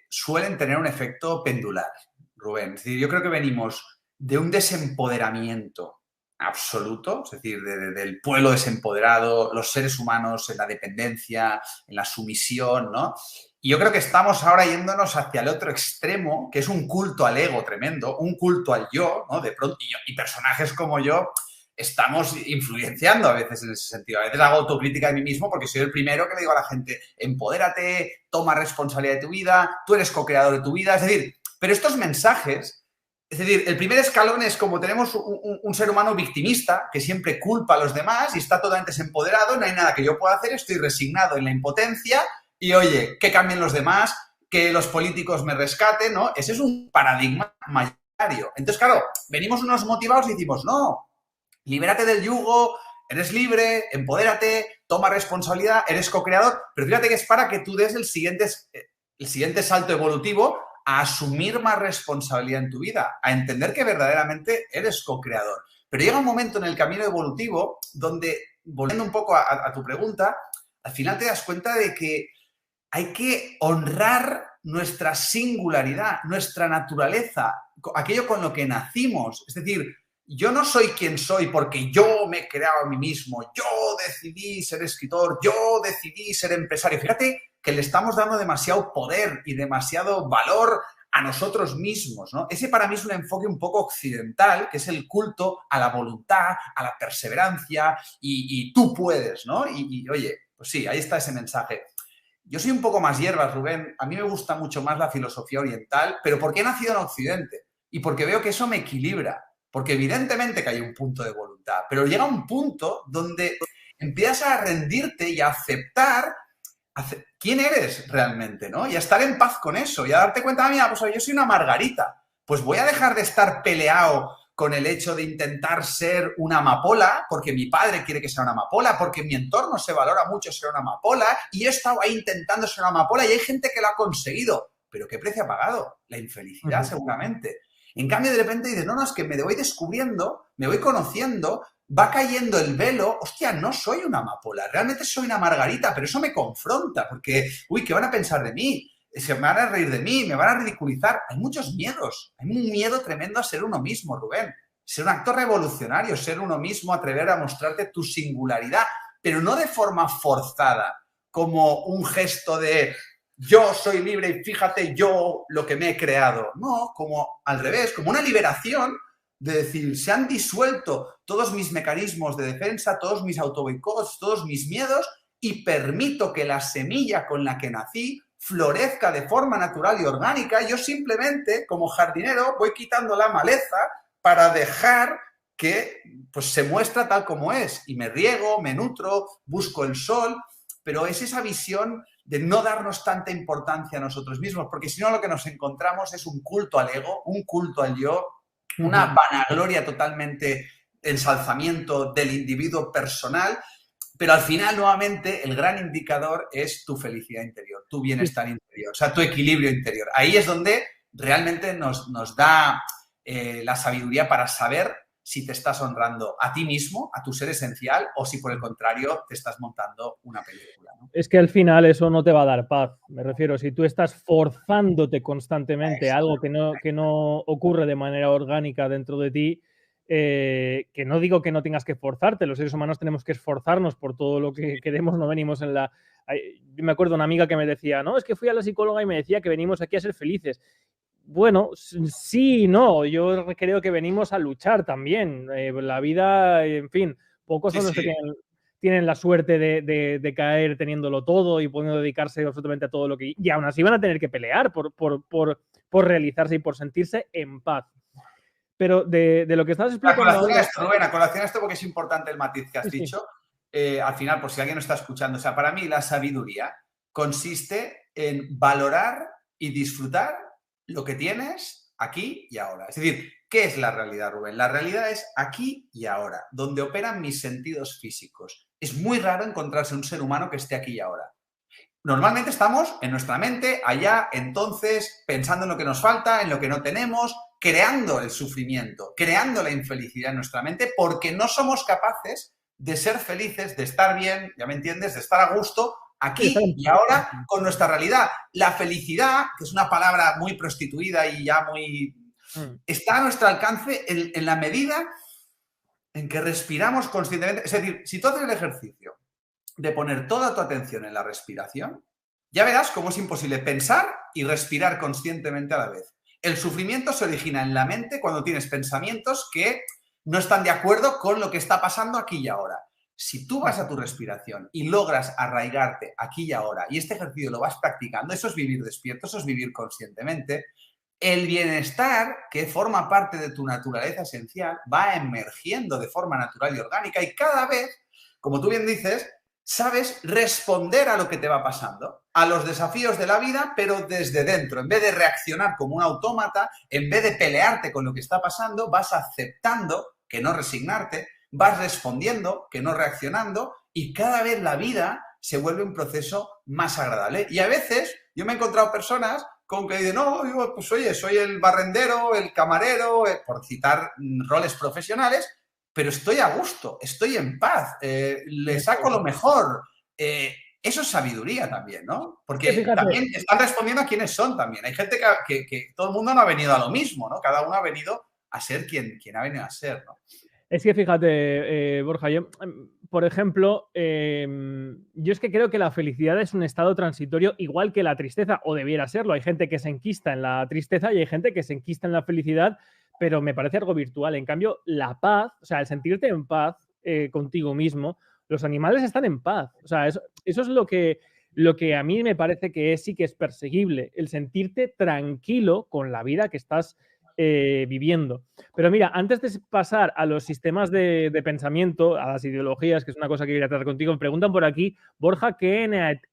[SPEAKER 2] suelen tener un efecto pendular, Rubén. Es decir, yo creo que venimos de un desempoderamiento absoluto, es decir, del pueblo desempoderado, los seres humanos en la dependencia, en la sumisión, ¿no? Y yo creo que estamos ahora yéndonos hacia el otro extremo, que es un culto al ego tremendo, un culto al yo, ¿no? De pronto, y personajes como yo estamos influenciando a veces en ese sentido. A veces hago autocrítica de mí mismo porque soy el primero que le digo a la gente, empodérate, toma responsabilidad de tu vida, tú eres co-creador de tu vida. Es decir, pero estos mensajes, es decir, el primer escalón es como tenemos un ser humano victimista que siempre culpa a los demás y está totalmente desempoderado, no hay nada que yo pueda hacer, estoy resignado en la impotencia y, oye, que cambien los demás, que los políticos me rescaten, ¿no? Ese es un paradigma mayoritario. Entonces, claro, venimos unos motivados y decimos, no, libérate del yugo, eres libre, empodérate, toma responsabilidad, eres co-creador, pero fíjate que es para que tú des el siguiente salto evolutivo a asumir más responsabilidad en tu vida, a entender que verdaderamente eres co-creador. Pero llega un momento en el camino evolutivo donde, volviendo un poco a tu pregunta, al final te das cuenta de que hay que honrar nuestra singularidad, nuestra naturaleza, aquello con lo que nacimos. Es decir, yo no soy quien soy porque yo me he creado a mí mismo, yo decidí ser escritor, yo decidí ser empresario. Fíjate que le estamos dando demasiado poder y demasiado valor a nosotros mismos, ¿no? Ese para mí es un enfoque un poco occidental, que es el culto a la voluntad, a la perseverancia y tú puedes, ¿no? Y oye, pues sí, ahí está ese mensaje. Yo soy un poco más hierbas, Rubén. A mí me gusta mucho más la filosofía oriental, pero porque he nacido en Occidente y porque veo que eso me equilibra. Porque evidentemente que hay un punto de voluntad, pero llega un punto donde empiezas a rendirte y a aceptar quién eres realmente, ¿no? Y a estar en paz con eso y a darte cuenta, mira, pues yo soy una margarita. Pues voy a dejar de estar peleado con el hecho de intentar ser una amapola, porque mi padre quiere que sea una amapola, porque en mi entorno se valora mucho ser una amapola, y he estado ahí intentando ser una amapola y hay gente que lo ha conseguido. ¿Pero qué precio ha pagado? La infelicidad, seguramente. En cambio, de repente dices, no, es que me voy descubriendo, me voy conociendo, va cayendo el velo, hostia, no soy una amapola, realmente soy una margarita, pero eso me confronta, porque, uy, ¿qué van a pensar de mí? Se van a reír de mí, me van a ridiculizar. Hay muchos miedos. Hay un miedo tremendo a ser uno mismo, Rubén. Ser un acto revolucionario, ser uno mismo, atrever a mostrarte tu singularidad, pero no de forma forzada, como un gesto de yo soy libre y fíjate yo lo que me he creado. No, como al revés, como una liberación de decir, se han disuelto todos mis mecanismos de defensa, todos mis autoboicots, todos mis miedos y permito que la semilla con la que nací florezca de forma natural y orgánica. Yo simplemente, como jardinero, voy quitando la maleza para dejar que pues, se muestra tal como es. Y me riego, me nutro, busco el sol, pero es esa visión de no darnos tanta importancia a nosotros mismos, porque si no lo que nos encontramos es un culto al ego, un culto al yo, una vanagloria totalmente, ensalzamiento del individuo personal. Pero al final, nuevamente, el gran indicador es tu felicidad interior, tu bienestar interior, o sea, tu equilibrio interior. Ahí es donde realmente nos da la sabiduría para saber si te estás honrando a ti mismo, a tu ser esencial, o si por el contrario te estás montando una película, ¿no?
[SPEAKER 1] Es que al final eso no te va a dar paz. Me refiero, si tú estás forzándote constantemente a algo que no ocurre de manera orgánica dentro de ti, que no digo que no tengas que esforzarte, los seres humanos tenemos que esforzarnos por todo lo que queremos, no venimos en la... Yo me acuerdo de una amiga que me decía, no, es que fui a la psicóloga y me decía que venimos aquí a ser felices. Bueno, sí y no. Yo creo que venimos a luchar también. La vida, en fin, pocos
[SPEAKER 2] Sí,
[SPEAKER 1] son los que
[SPEAKER 2] sí.
[SPEAKER 1] tienen la suerte de caer teniéndolo todo y pudiendo dedicarse absolutamente a todo lo que... Y aún así van a tener que pelear por realizarse y por sentirse en paz. Pero de lo que estás
[SPEAKER 2] A
[SPEAKER 1] explicando
[SPEAKER 2] colación a
[SPEAKER 1] ahora...
[SPEAKER 2] esto, Rubén, a colación a esto porque es importante el matiz que has
[SPEAKER 1] Sí, sí.
[SPEAKER 2] dicho. Al final, por si alguien no está escuchando, o sea, para mí la sabiduría consiste en valorar y disfrutar lo que tienes aquí y ahora. Es decir, ¿qué es la realidad, Rubén? La realidad es aquí y ahora, donde operan mis sentidos físicos. Es muy raro encontrarse un ser humano que esté aquí y ahora. Normalmente estamos en nuestra mente, allá, entonces, pensando en lo que nos falta, en lo que no tenemos, creando el sufrimiento, creando la infelicidad en nuestra mente, porque no somos capaces de ser felices, de estar bien, ya me entiendes, de estar a gusto
[SPEAKER 1] Sí, está
[SPEAKER 2] aquí
[SPEAKER 1] en
[SPEAKER 2] y
[SPEAKER 1] paz.
[SPEAKER 2] ahora con nuestra realidad. La felicidad, que es una palabra muy prostituida y ya muy...
[SPEAKER 1] Mm.
[SPEAKER 2] está a nuestro alcance en la medida en que respiramos conscientemente. Es decir, si tú haces el ejercicio de poner toda tu atención en la respiración, ya verás cómo es imposible pensar y respirar conscientemente a la vez. El sufrimiento se origina en la mente cuando tienes pensamientos que no están de acuerdo con lo que está pasando aquí y ahora. Si tú vas a tu respiración y logras arraigarte aquí y ahora, y este ejercicio lo vas practicando, eso es vivir despierto, eso es vivir conscientemente, el bienestar que forma parte de tu naturaleza esencial va emergiendo de forma natural y orgánica y cada vez, como tú bien dices, sabes responder a lo que te va pasando, a los desafíos de la vida, pero desde dentro. En vez de reaccionar como un autómata, en vez de pelearte con lo que está pasando, vas aceptando, que no resignarte, vas respondiendo, que no reaccionando, y cada vez la vida se vuelve un proceso más agradable. Y a veces yo me he encontrado personas con que dicen, no, yo, pues oye, soy el barrendero, el camarero, por citar roles profesionales, pero estoy a gusto, estoy en paz, le saco lo mejor. Eso es sabiduría también, ¿no?
[SPEAKER 1] Es que
[SPEAKER 2] Porque
[SPEAKER 1] fíjate,
[SPEAKER 2] también están respondiendo a quiénes son también. Hay gente que todo el mundo no ha venido a lo mismo, ¿no? Cada uno ha venido a ser quien ha venido a ser, ¿no?
[SPEAKER 1] Es que fíjate, Borja, yo, por ejemplo, yo es que creo que la felicidad es un estado transitorio igual que la tristeza, o debiera serlo. Hay gente que se enquista en la tristeza y hay gente que se enquista en la felicidad, pero me parece algo virtual. En cambio, la paz, o sea, el sentirte en paz contigo mismo, los animales están en paz. O sea, eso es lo que a mí me parece que sí que es perseguible, el sentirte tranquilo con la vida que estás viviendo. Pero mira, antes de pasar a los sistemas de pensamiento, a las ideologías, que es una cosa que quería tratar contigo, me preguntan por aquí, Borja, ¿qué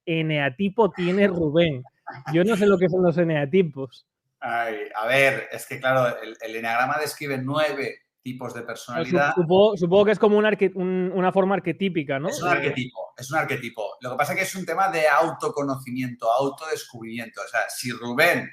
[SPEAKER 1] eneatipo tiene Rubén? Yo no sé lo que son los eneatipos.
[SPEAKER 2] Ay, a ver, es que claro, el eneagrama describe 9 tipos de personalidad.
[SPEAKER 1] Supongo que es como una forma arquetípica, ¿no?
[SPEAKER 2] Es un arquetipo, es un arquetipo. Lo que pasa es que es un tema de autoconocimiento, autodescubrimiento. O sea, si Rubén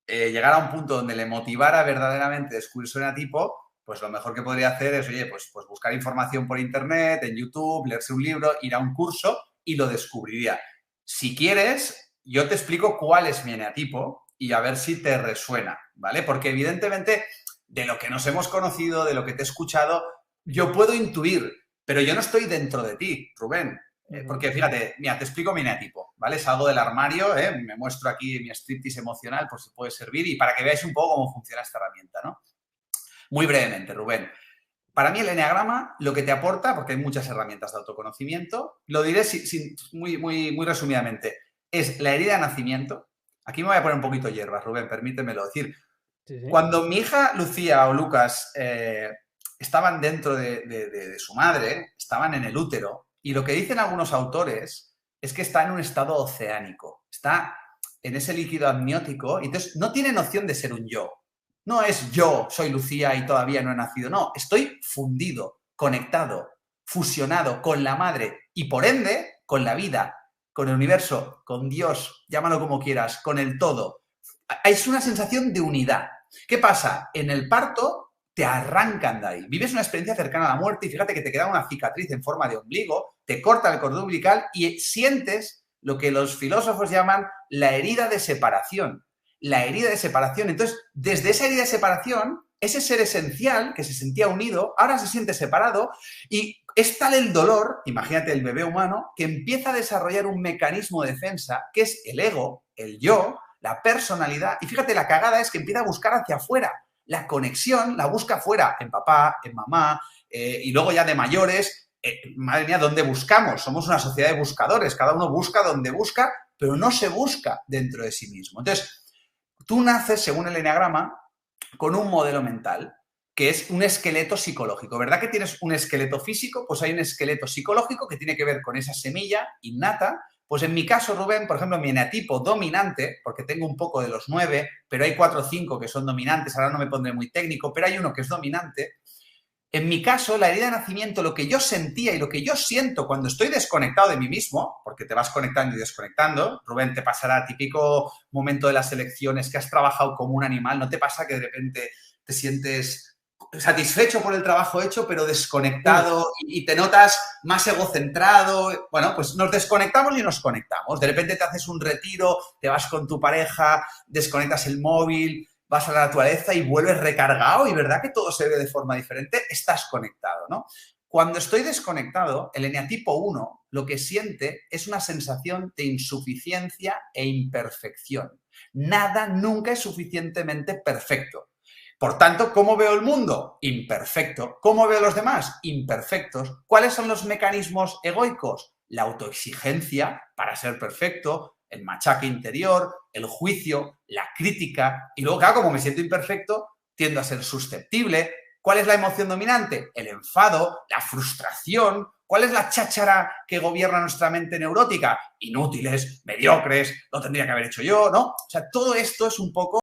[SPEAKER 2] llegara a un punto donde le motivara verdaderamente descubrir su eneatipo, pues lo mejor que podría hacer es, oye, pues buscar información por internet, en YouTube, leerse un libro, ir a un curso y lo descubriría. Si quieres, yo te explico cuál es mi eneatipo y a ver si te resuena, ¿vale? Porque evidentemente de lo que nos hemos conocido, de lo que te he escuchado, yo puedo intuir, pero yo no estoy dentro de ti, Rubén. Porque fíjate, mira, te explico mi eneatipo, ¿vale? Salgo del armario, me muestro aquí mi striptease emocional por si puede servir y para que veáis un poco cómo funciona esta herramienta, ¿no? Muy brevemente, Rubén. Para mí el eneagrama lo que te aporta, porque hay muchas herramientas de autoconocimiento, lo diré muy resumidamente, es la herida de nacimiento. Aquí me voy a poner un poquito hierbas, Rubén, permítemelo decir.
[SPEAKER 1] Sí, sí.
[SPEAKER 2] Cuando mi hija Lucía o Lucas estaban dentro de su madre, estaban en el útero, y lo que dicen algunos autores es que está en un estado oceánico, está en ese líquido amniótico, y entonces no tiene noción de ser un yo. No es yo, soy Lucía y todavía no he nacido. No, estoy fundido, conectado, fusionado con la madre y por ende con la vida, con el universo, con Dios, llámalo como quieras, con el todo. Es una sensación de unidad. ¿Qué pasa? En el parto te arrancan de ahí. Vives una experiencia cercana a la muerte y fíjate que te queda una cicatriz en forma de ombligo, te corta el cordón umbilical y sientes lo que los filósofos llaman la herida de separación. La herida de separación. Entonces, desde esa herida de separación, ese ser esencial que se sentía unido, ahora se siente separado y es tal el dolor, imagínate el bebé humano, que empieza a desarrollar un mecanismo de defensa que es el ego, el yo, la personalidad. Y fíjate, la cagada es que empieza a buscar hacia afuera. La conexión la busca afuera, en papá, en mamá, y luego ya de mayores. Madre mía, ¿dónde buscamos? Somos una sociedad de buscadores. Cada uno busca donde busca, pero no se busca dentro de sí mismo. Entonces, tú naces, según el eneagrama, con un modelo mental, que es un esqueleto psicológico. ¿Verdad que tienes un esqueleto físico? Pues hay un esqueleto psicológico que tiene que ver con esa semilla innata. Pues en mi caso, Rubén, por ejemplo, mi eneatipo dominante, porque tengo un poco de los 9, pero hay 4 o 5 que son dominantes, ahora no me pondré muy técnico, pero hay uno que es dominante. En mi caso, la herida de nacimiento, lo que yo sentía y lo que yo siento cuando estoy desconectado de mí mismo, porque te vas conectando y desconectando, Rubén, te pasará típico momento de las elecciones que has trabajado como un animal, ¿no te pasa que de repente te sientes satisfecho por el trabajo hecho, pero desconectado y te notas más egocentrado? Bueno, pues nos desconectamos y nos conectamos. De repente te haces un retiro, te vas con tu pareja, desconectas el móvil, vas a la naturaleza y vuelves recargado y verdad que todo se ve de forma diferente, estás conectado, ¿no? Cuando estoy desconectado, el eneatipo 1 lo que siente es una sensación de insuficiencia e imperfección. Nada nunca es suficientemente perfecto. Por tanto, ¿cómo veo el mundo? Imperfecto. ¿Cómo veo a los demás? Imperfectos. ¿Cuáles son los mecanismos egoicos? La autoexigencia para ser perfecto, el machaque interior, el juicio, la crítica. Y luego, claro, como me siento imperfecto, tiendo a ser susceptible. ¿Cuál es la emoción dominante? El enfado, la frustración. ¿Cuál es la cháchara que gobierna nuestra mente neurótica? Inútiles, mediocres, lo tendría que haber hecho yo, ¿no? O sea, todo esto es un poco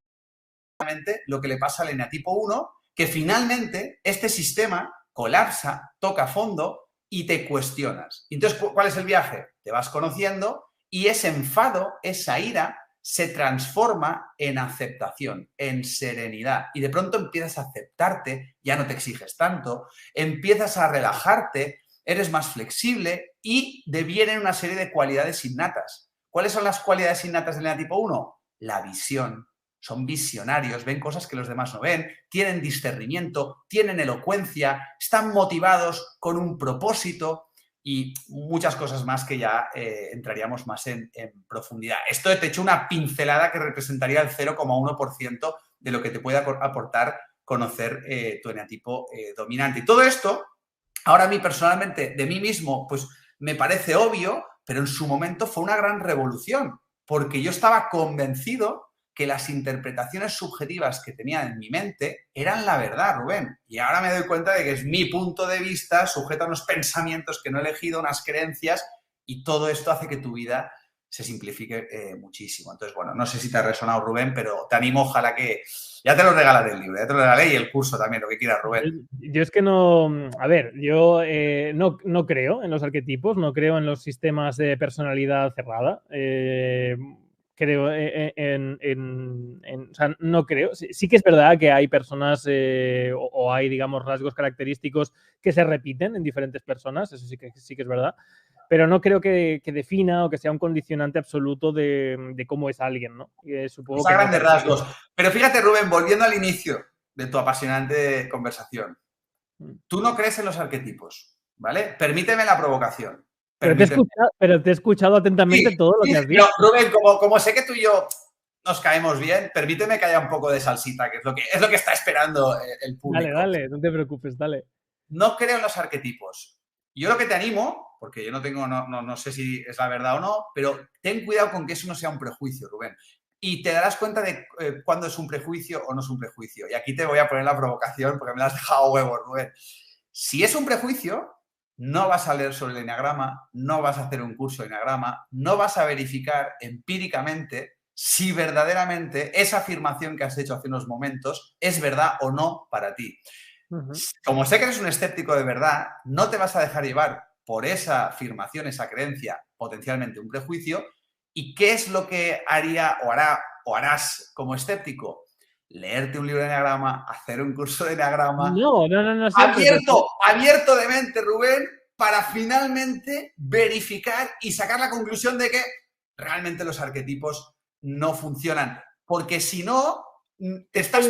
[SPEAKER 2] lo que le pasa al eneatipo 1, que finalmente este sistema colapsa, toca fondo y te cuestionas. Entonces, ¿cuál es el viaje? Te vas conociendo y ese enfado, esa ira, se transforma en aceptación, en serenidad. Y de pronto empiezas a aceptarte, ya no te exiges tanto, empiezas a relajarte, eres más flexible y devienen una serie de cualidades innatas. ¿Cuáles son las cualidades innatas del eneatipo 1? La visión. Son visionarios, ven cosas que los demás no ven, tienen discernimiento, tienen elocuencia, están motivados con un propósito y muchas cosas más que ya entraríamos más en profundidad. Esto te he hecho una pincelada que representaría el 0,1% de lo que te puede aportar conocer tu eneatipo dominante. Y todo esto, ahora a mí personalmente, de mí mismo, pues me parece obvio, pero en su momento fue una gran revolución, porque yo estaba convencido que las interpretaciones subjetivas que tenía en mi mente eran la verdad, Rubén. Y ahora me doy cuenta de que es mi punto de vista sujeto a unos pensamientos que no he elegido, unas creencias, y todo esto hace que tu vida se simplifique muchísimo. Entonces, bueno, no sé si te ha resonado, Rubén, pero te animo, ojalá que... Ya te lo regalaré el libro, ya te lo regalé y el curso también, lo que quieras, Rubén.
[SPEAKER 1] Yo es que no... A ver, yo no creo en los arquetipos, no creo en los sistemas de personalidad cerrada. Creo o sea, no creo. Sí que es verdad que hay personas o hay, digamos, rasgos característicos que se repiten en diferentes personas, eso sí que es verdad, pero no creo que defina o que sea un condicionante absoluto de cómo es alguien, ¿no?
[SPEAKER 2] Supongo que grandes rasgos. Pero fíjate, Rubén, volviendo al inicio de tu apasionante conversación, tú no crees en los arquetipos, ¿vale? Permíteme la provocación.
[SPEAKER 1] Pero te he escuchado atentamente todo lo que has dicho.
[SPEAKER 2] Rubén, como sé que tú y yo nos caemos bien, permíteme que haya un poco de salsita, que es lo que está esperando el público.
[SPEAKER 1] Dale, no te preocupes, dale.
[SPEAKER 2] No creo en los arquetipos. Yo lo que te animo, porque yo no sé si es la verdad o no, pero ten cuidado con que eso no sea un prejuicio, Rubén. Y te darás cuenta de cuándo es un prejuicio o no es un prejuicio. Y aquí te voy a poner la provocación porque me la has dejado huevos, Rubén. Si es un prejuicio, no vas a leer sobre el eneagrama, no vas a hacer un curso de eneagrama, no vas a verificar empíricamente si verdaderamente esa afirmación que has hecho hace unos momentos es verdad o no para ti. Como sé que eres un escéptico de verdad, no te vas a dejar llevar por esa afirmación, esa creencia, potencialmente un prejuicio. ¿Y qué es lo que haría o harás como escéptico? Leerte un libro de eneagrama, hacer un curso de eneagrama.
[SPEAKER 1] No.
[SPEAKER 2] Abierto de mente, Rubén, para finalmente verificar y sacar la conclusión de que realmente los arquetipos no funcionan. Porque si no, te estás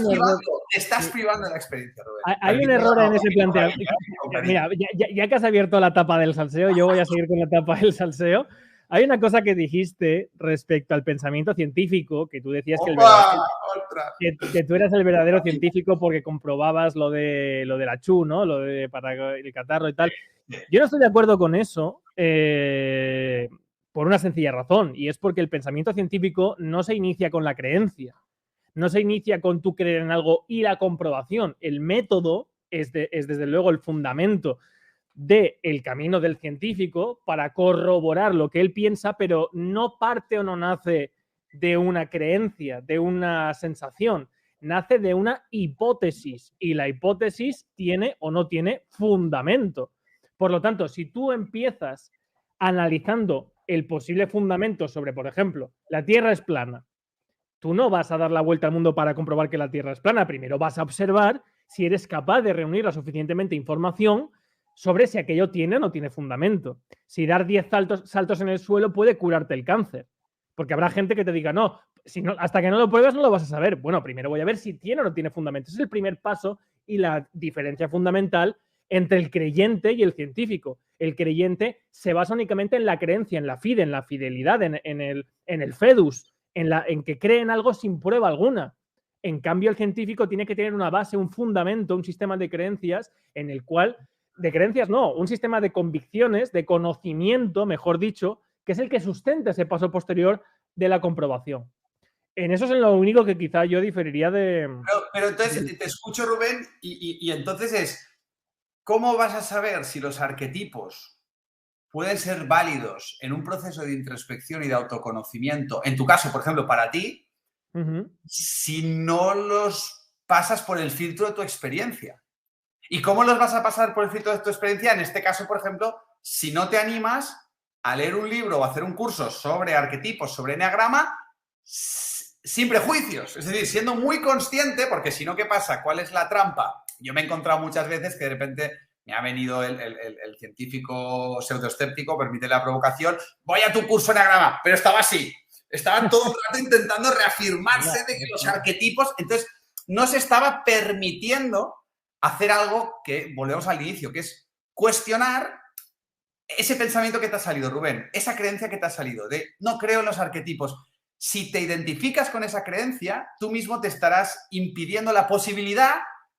[SPEAKER 2] privando de la experiencia, Rubén.
[SPEAKER 1] Hay un error en ese planteamiento. Mira, ya que has abierto la tapa del salseo, yo voy a seguir con la tapa del salseo. Hay una cosa que dijiste respecto al pensamiento científico, que tú decías que tú eras el verdadero científico porque comprobabas lo de la CHU, ¿no? Lo de para el catarro y tal. Yo no estoy de acuerdo con eso por una sencilla razón, y es porque el pensamiento científico no se inicia con la creencia, no se inicia con tú creer en algo y la comprobación. El método es desde luego el fundamento del camino del científico para corroborar lo que él piensa, pero no parte o no nace de una creencia, de una sensación, nace de una hipótesis, y la hipótesis tiene o no tiene fundamento. Por lo tanto, si tú empiezas analizando el posible fundamento sobre, por ejemplo, la Tierra es plana, tú no vas a dar la vuelta al mundo para comprobar que la Tierra es plana. Primero vas a observar si eres capaz de reunir la suficientemente información sobre si aquello tiene o no tiene fundamento. Si dar 10 saltos en el suelo puede curarte el cáncer. Porque habrá gente que te diga, no, si no, hasta que no lo pruebes no lo vas a saber. Bueno, primero voy a ver si tiene o no tiene fundamento. Ese es el primer paso y la diferencia fundamental entre el creyente y el científico. El creyente se basa únicamente en la creencia, en la fide, en la fidelidad, en el fedus, en que cree en algo sin prueba alguna. En cambio, el científico tiene que tener una base, un fundamento, un sistema de creencias en el cual, de creencias no, un sistema de convicciones, de conocimiento, mejor dicho, que es el que sustenta ese paso posterior de la comprobación. En eso es lo único que quizá yo diferiría de...
[SPEAKER 2] Pero entonces, te escucho, Rubén, y entonces es, ¿cómo vas a saber si los arquetipos pueden ser válidos en un proceso de introspección y de autoconocimiento, en tu caso, por ejemplo, para ti, si no los pasas por el filtro de tu experiencia? ¿Y cómo los vas a pasar por el filtro de tu experiencia? En este caso, por ejemplo, si no te animas a leer un libro o hacer un curso sobre arquetipos, sobre eneagrama, sin prejuicios. Es decir, siendo muy consciente, porque si no, ¿qué pasa? ¿Cuál es la trampa? Yo me he encontrado muchas veces que de repente me ha venido el científico pseudoescéptico, permite la provocación, voy a tu curso eneagrama, pero estaba así. Estaban todo el rato intentando reafirmarse de que los arquetipos... Entonces, no se estaba permitiendo hacer algo que, volvemos al inicio, que es cuestionar ese pensamiento que te ha salido, Rubén, esa creencia que te ha salido de no creo en los arquetipos. Si te identificas con esa creencia, tú mismo te estarás impidiendo la posibilidad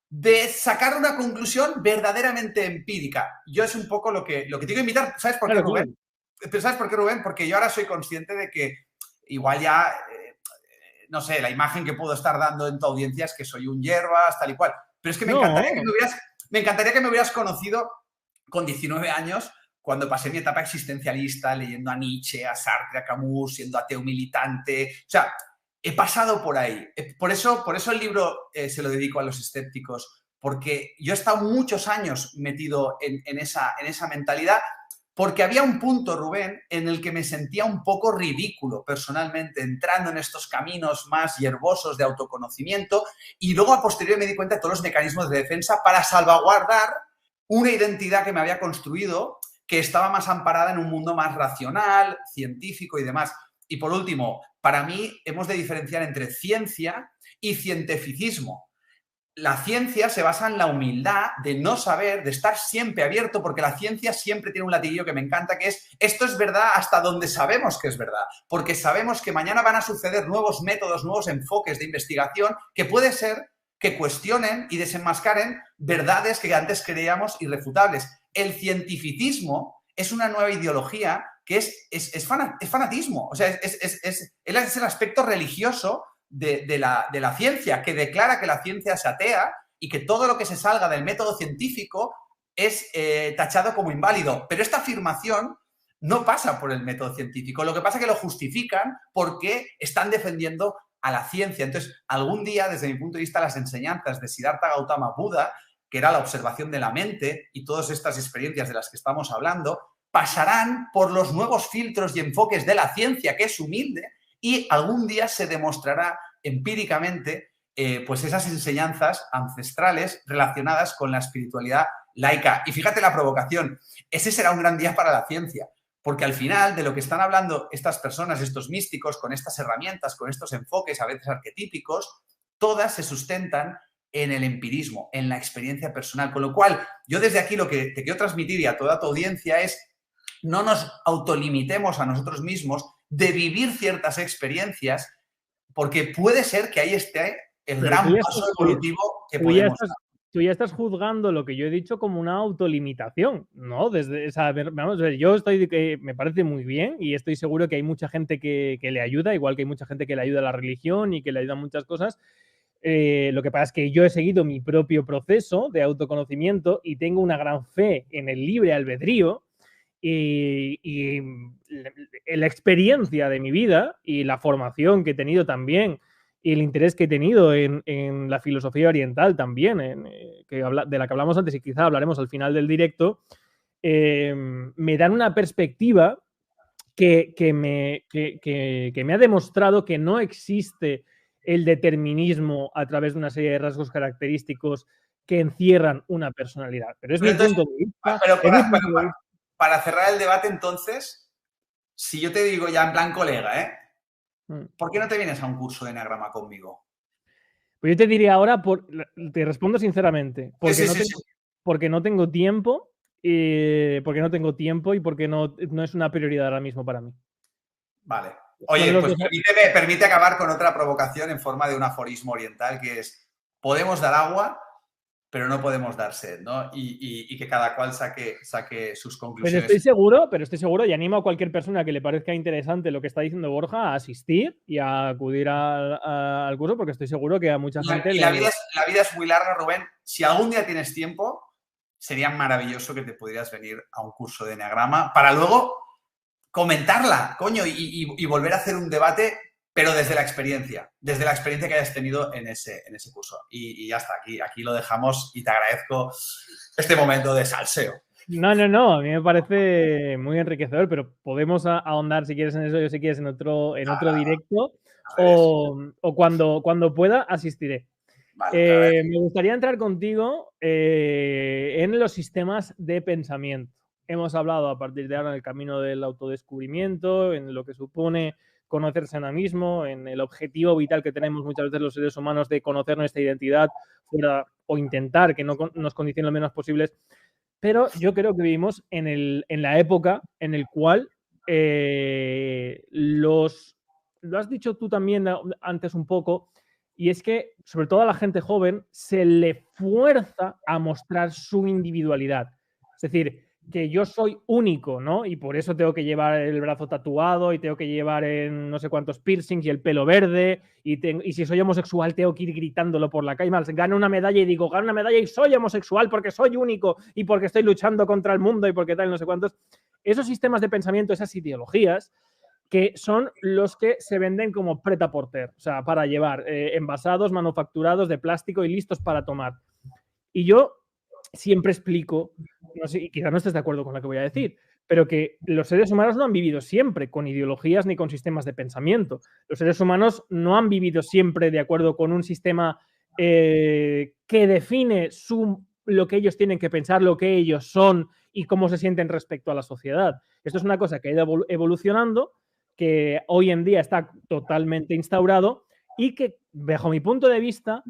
[SPEAKER 2] de sacar una conclusión verdaderamente empírica. Yo es un poco lo que te quiero invitar. ¿Sabes por qué, Rubén? Pero ¿sabes por qué, Rubén? Porque yo ahora soy consciente de que igual ya, no sé, la imagen que puedo estar dando en tu audiencia es que soy un hierbas, tal y cual. Pero es que me encantaría que me hubieras conocido con 19 años, cuando pasé mi etapa existencialista, leyendo a Nietzsche, a Sartre, a Camus, siendo ateo militante. O sea, he pasado por ahí. Por eso el libro se lo dedico a los escépticos, porque yo he estado muchos años metido en esa mentalidad, porque había un punto, Rubén, en el que me sentía un poco ridículo personalmente, entrando en estos caminos más hierbosos de autoconocimiento, y luego a posteriori me di cuenta de todos los mecanismos de defensa para salvaguardar una identidad que me había construido, que estaba más amparada en un mundo más racional, científico y demás. Y por último, para mí hemos de diferenciar entre ciencia y cientificismo. La ciencia se basa en la humildad de no saber, de estar siempre abierto, porque la ciencia siempre tiene un latiguillo que me encanta, que es esto es verdad hasta donde sabemos que es verdad, porque sabemos que mañana van a suceder nuevos métodos, nuevos enfoques de investigación que puede ser que cuestionen y desenmascaren verdades que antes creíamos irrefutables. El cientificismo es una nueva ideología que es fanatismo, o sea, es el aspecto religioso de la ciencia, que declara que la ciencia es atea y que todo lo que se salga del método científico es tachado como inválido. Pero esta afirmación no pasa por el método científico. Lo que pasa es que lo justifican porque están defendiendo a la ciencia. Entonces, algún día, desde mi punto de vista, las enseñanzas de Siddhartha Gautama Buda, que era la observación de la mente y todas estas experiencias de las que estamos hablando, pasarán por los nuevos filtros y enfoques de la ciencia, que es humilde, y algún día se demostrará empíricamente pues esas enseñanzas ancestrales relacionadas con la espiritualidad laica. Y fíjate la provocación, ese será un gran día para la ciencia, porque al final de lo que están hablando estas personas, estos místicos, con estas herramientas, con estos enfoques a veces arquetípicos, todas se sustentan en el empirismo, en la experiencia personal. Con lo cual, yo desde aquí lo que te quiero transmitir y a toda tu audiencia es no nos autolimitemos a nosotros mismos de vivir ciertas experiencias, porque puede ser que ahí esté el
[SPEAKER 1] Pero
[SPEAKER 2] gran paso evolutivo que podemos dar.
[SPEAKER 1] Tú ya estás juzgando lo que yo he dicho como una autolimitación, ¿no? O sea, vamos a ver, yo me parece muy bien y estoy seguro que hay mucha gente que le ayuda, igual que hay mucha gente que le ayuda a la religión y que le ayuda a muchas cosas. Lo que pasa es que yo he seguido mi propio proceso de autoconocimiento y tengo una gran fe en el libre albedrío y la experiencia de mi vida y la formación que he tenido también y el interés que he tenido en la filosofía oriental también, de la que hablamos antes y quizá hablaremos al final del directo, me dan una perspectiva que me ha demostrado que no existe el determinismo a través de una serie de rasgos característicos que encierran una personalidad. Pero es mi punto de vista.
[SPEAKER 2] Para cerrar el debate, entonces, si yo te digo ya en plan colega, ¿por qué no te vienes a un curso de enagrama conmigo?
[SPEAKER 1] Pues yo te diría ahora, te respondo sinceramente, porque no tengo tiempo, y porque no es una prioridad ahora mismo para mí.
[SPEAKER 2] Vale. Oye, pues permite acabar con otra provocación en forma de un aforismo oriental que es: podemos dar agua, pero no podemos dar sed, ¿no? Y que cada cual saque sus conclusiones.
[SPEAKER 1] Pero estoy seguro y animo a cualquier persona que le parezca interesante lo que está diciendo Borja a asistir y a acudir al curso, porque estoy seguro que a mucha gente...
[SPEAKER 2] La vida es muy larga, Rubén. Si algún día tienes tiempo, sería maravilloso que te pudieras venir a un curso de enneagrama para luego comentarla, coño, y volver a hacer un debate, pero desde la experiencia que hayas tenido en ese curso. Y ya está, aquí lo dejamos y te agradezco este momento de salseo.
[SPEAKER 1] No, a mí me parece muy enriquecedor, pero podemos ahondar si quieres en eso, yo si quieres en otro directo o cuando pueda asistiré. Vale, me gustaría entrar contigo en los sistemas de pensamiento. Hemos hablado a partir de ahora en el camino del autodescubrimiento, en lo que supone conocerse a uno mismo, en el objetivo vital que tenemos muchas veces los seres humanos de conocer nuestra identidad fuera o intentar que no nos condicione lo menos posibles. Pero yo creo que vivimos en la época en el cual lo has dicho tú también antes un poco, y es que sobre todo a la gente joven se le fuerza a mostrar su individualidad. Es decir, que yo soy único, ¿no? Y por eso tengo que llevar el brazo tatuado y tengo que llevar en no sé cuántos piercings y el pelo verde y si soy homosexual tengo que ir gritándolo por la calle. Gano una medalla y digo, gano una medalla y soy homosexual porque soy único y porque estoy luchando contra el mundo y porque tal, no sé cuántos. Esos sistemas de pensamiento, esas ideologías, que son los que se venden como pret-à-porter, o sea, para llevar envasados, manufacturados de plástico y listos para tomar. Y yo siempre explico, no sé, quizás no estés de acuerdo con lo que voy a decir, pero que los seres humanos no han vivido siempre con ideologías ni con sistemas de pensamiento. Los seres humanos no han vivido siempre de acuerdo con un sistema que define lo que ellos tienen que pensar, lo que ellos son y cómo se sienten respecto a la sociedad. Esto es una cosa que ha ido evolucionando, que hoy en día está totalmente instaurado y que, bajo mi punto de vista,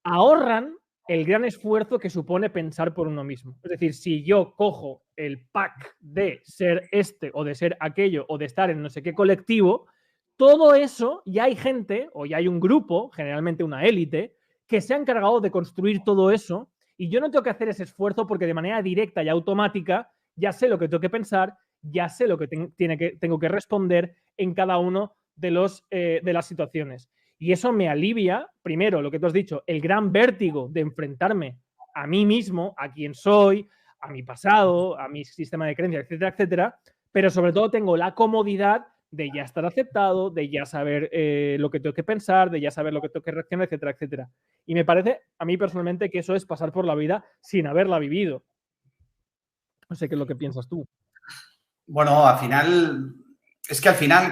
[SPEAKER 1] ahorran el gran esfuerzo que supone pensar por uno mismo. Es decir, si yo cojo el pack de ser este o de ser aquello o de estar en no sé qué colectivo, todo eso ya hay gente o ya hay un grupo, generalmente una élite, que se ha encargado de construir todo eso y yo no tengo que hacer ese esfuerzo porque de manera directa y automática ya sé lo que tengo que pensar, ya sé lo que tengo que responder en cada uno de las situaciones. Y eso me alivia, primero, lo que tú has dicho, el gran vértigo de enfrentarme a mí mismo, a quién soy, a mi pasado, a mi sistema de creencias, etcétera, etcétera. Pero sobre todo tengo la comodidad de ya estar aceptado, de ya saber lo que tengo que pensar, de ya saber lo que tengo que reaccionar, etcétera, etcétera. Y me parece, a mí personalmente, que eso es pasar por la vida sin haberla vivido. No sé qué es lo que piensas tú.
[SPEAKER 2] Bueno, al final,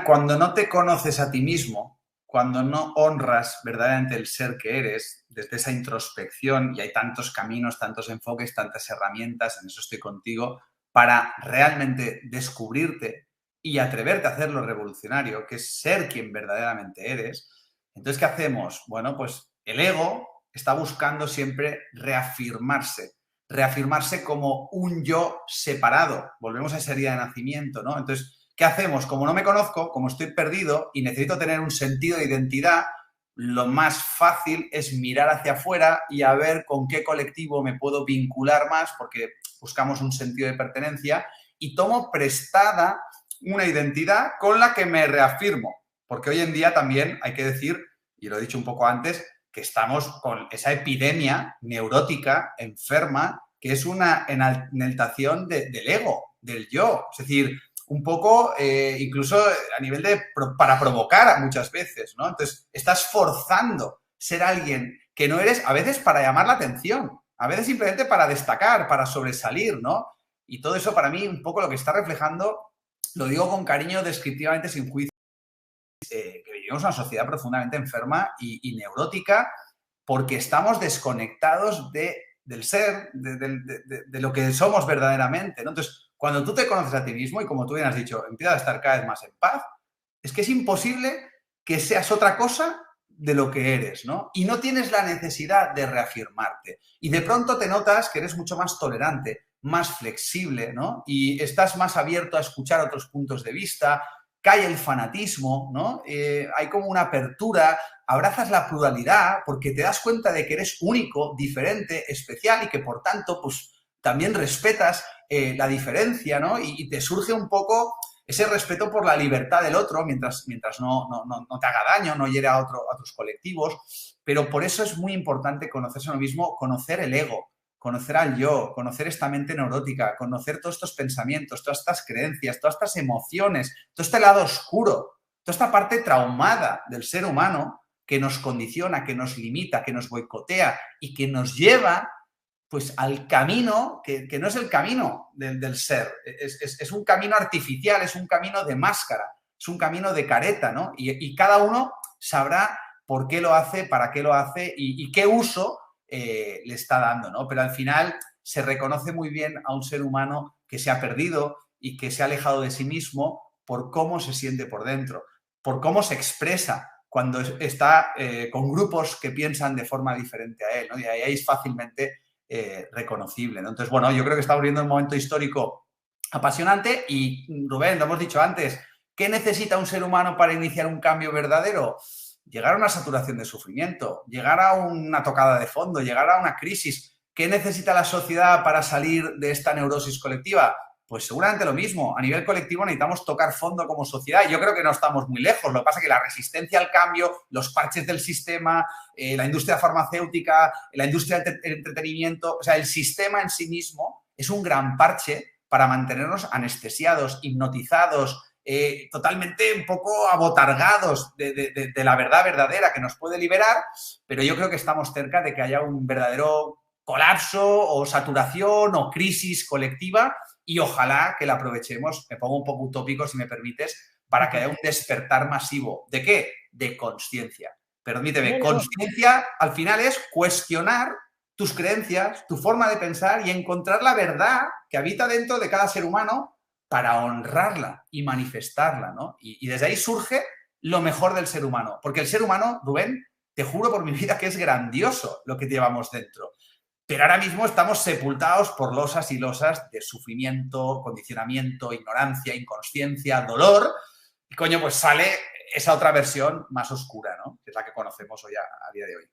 [SPEAKER 2] cuando no te conoces a ti mismo, cuando no honras verdaderamente el ser que eres, desde esa introspección, y hay tantos caminos, tantos enfoques, tantas herramientas, en eso estoy contigo, para realmente descubrirte y atreverte a hacer lo revolucionario, que es ser quien verdaderamente eres. Entonces, ¿qué hacemos? Bueno, pues el ego está buscando siempre reafirmarse, reafirmarse como un yo separado. Volvemos a esa herida de nacimiento, ¿no? Entonces, ¿qué hacemos? Como no me conozco, como estoy perdido y necesito tener un sentido de identidad, lo más fácil es mirar hacia afuera y a ver con qué colectivo me puedo vincular más, porque buscamos un sentido de pertenencia, y tomo prestada una identidad con la que me reafirmo. Porque hoy en día también hay que decir, y lo he dicho un poco antes, que estamos con esa epidemia neurótica, enferma, que es una enaltación del ego, del yo. Es decir, un poco incluso a nivel de para provocar muchas veces, ¿no? Entonces, estás forzando ser alguien que no eres, a veces para llamar la atención, a veces simplemente para destacar, para sobresalir, ¿no? Y todo eso para mí un poco lo que está reflejando, lo digo con cariño, descriptivamente, sin juicio, que vivimos una sociedad profundamente enferma y neurótica porque estamos desconectados del ser, de lo que somos verdaderamente, ¿no? Entonces, cuando tú te conoces a ti mismo y como tú bien has dicho, empiezas a estar cada vez más en paz, es que es imposible que seas otra cosa de lo que eres, ¿no? Y no tienes la necesidad de reafirmarte. Y de pronto te notas que eres mucho más tolerante, más flexible, ¿no? Y estás más abierto a escuchar otros puntos de vista, cae el fanatismo, ¿no? Hay como una apertura, abrazas la pluralidad porque te das cuenta de que eres único, diferente, especial y que por tanto, pues también respetas la diferencia, ¿no? Y te surge un poco ese respeto por la libertad del otro mientras no te haga daño, no hiere a otros colectivos. Pero por eso es muy importante conocerse a uno mismo, conocer el ego, conocer al yo, conocer esta mente neurótica, conocer todos estos pensamientos, todas estas creencias, todas estas emociones, todo este lado oscuro, toda esta parte traumada del ser humano que nos condiciona, que nos limita, que nos boicotea y que nos lleva pues al camino que no es el camino del ser, es un camino artificial, es un camino de máscara, es un camino de careta, ¿no? Y cada uno sabrá por qué lo hace, para qué lo hace y qué uso le está dando, ¿no? Pero al final se reconoce muy bien a un ser humano que se ha perdido y que se ha alejado de sí mismo por cómo se siente por dentro, por cómo se expresa cuando está con grupos que piensan de forma diferente a él, ¿no? Y ahí es fácilmente reconocible, ¿no? Entonces, bueno, yo creo que estamos viviendo un momento histórico apasionante y, Rubén, lo hemos dicho antes, ¿qué necesita un ser humano para iniciar un cambio verdadero? Llegar a una saturación de sufrimiento, llegar a una tocada de fondo, llegar a una crisis. ¿Qué necesita la sociedad para salir de esta neurosis colectiva? Pues seguramente lo mismo. A nivel colectivo necesitamos tocar fondo como sociedad y yo creo que no estamos muy lejos. Lo que pasa es que la resistencia al cambio, los parches del sistema, la industria farmacéutica, la industria del entretenimiento, o sea, el sistema en sí mismo es un gran parche para mantenernos anestesiados, hipnotizados, totalmente un poco abotargados de la verdad verdadera que nos puede liberar, pero yo creo que estamos cerca de que haya un verdadero colapso o saturación o crisis colectiva y ojalá que la aprovechemos, me pongo un poco utópico si me permites, para que haya un despertar masivo. ¿De qué? De consciencia. Permíteme, consciencia al final es cuestionar tus creencias, tu forma de pensar y encontrar la verdad que habita dentro de cada ser humano para honrarla y manifestarla, ¿no? Y desde ahí surge lo mejor del ser humano. Porque el ser humano, Rubén, te juro por mi vida que es grandioso lo que llevamos dentro. Pero ahora mismo estamos sepultados por losas y losas de sufrimiento, condicionamiento, ignorancia, inconsciencia, dolor. Y coño, pues sale esa otra versión más oscura, ¿no? Que es la que conocemos hoy a día de hoy.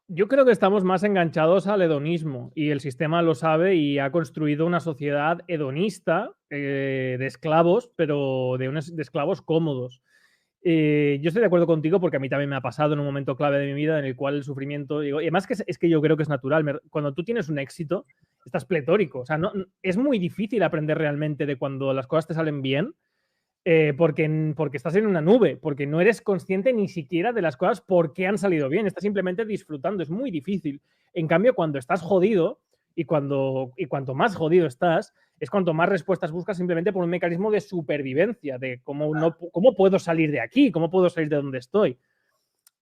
[SPEAKER 1] Yo creo que estamos más enganchados al hedonismo y el sistema lo sabe y ha construido una sociedad hedonista de esclavos, pero de esclavos cómodos. Yo estoy de acuerdo contigo porque a mí también me ha pasado en un momento clave de mi vida en el cual el sufrimiento, digo, y además que es que yo creo que es natural, cuando tú tienes un éxito, estás pletórico, o sea, es muy difícil aprender realmente de cuando las cosas te salen bien, porque estás en una nube, porque no eres consciente ni siquiera de las cosas por qué han salido bien, estás simplemente disfrutando, es muy difícil. En cambio, cuando estás jodido y cuanto más jodido estás, es cuanto más respuestas buscas simplemente por un mecanismo de supervivencia, de cómo puedo salir de aquí, cómo puedo salir de donde estoy.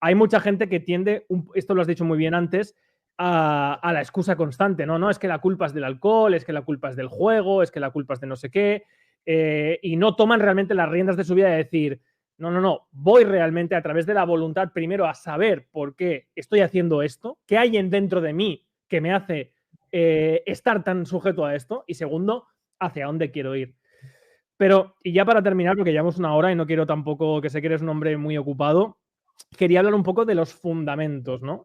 [SPEAKER 1] Hay mucha gente que tiende, esto lo has dicho muy bien antes, a la excusa constante, ¿no? No, es que la culpa es del alcohol, es que la culpa es del juego, es que la culpa es de no sé qué, y no toman realmente las riendas de su vida de decir, no, voy realmente a través de la voluntad primero a saber por qué estoy haciendo esto, qué hay dentro de mí que me hace estar tan sujeto a esto, y segundo, hacia dónde quiero ir. Pero, y ya para terminar, porque llevamos una hora y no quiero tampoco, que sé que eres un hombre muy ocupado, quería hablar un poco de los fundamentos, ¿no?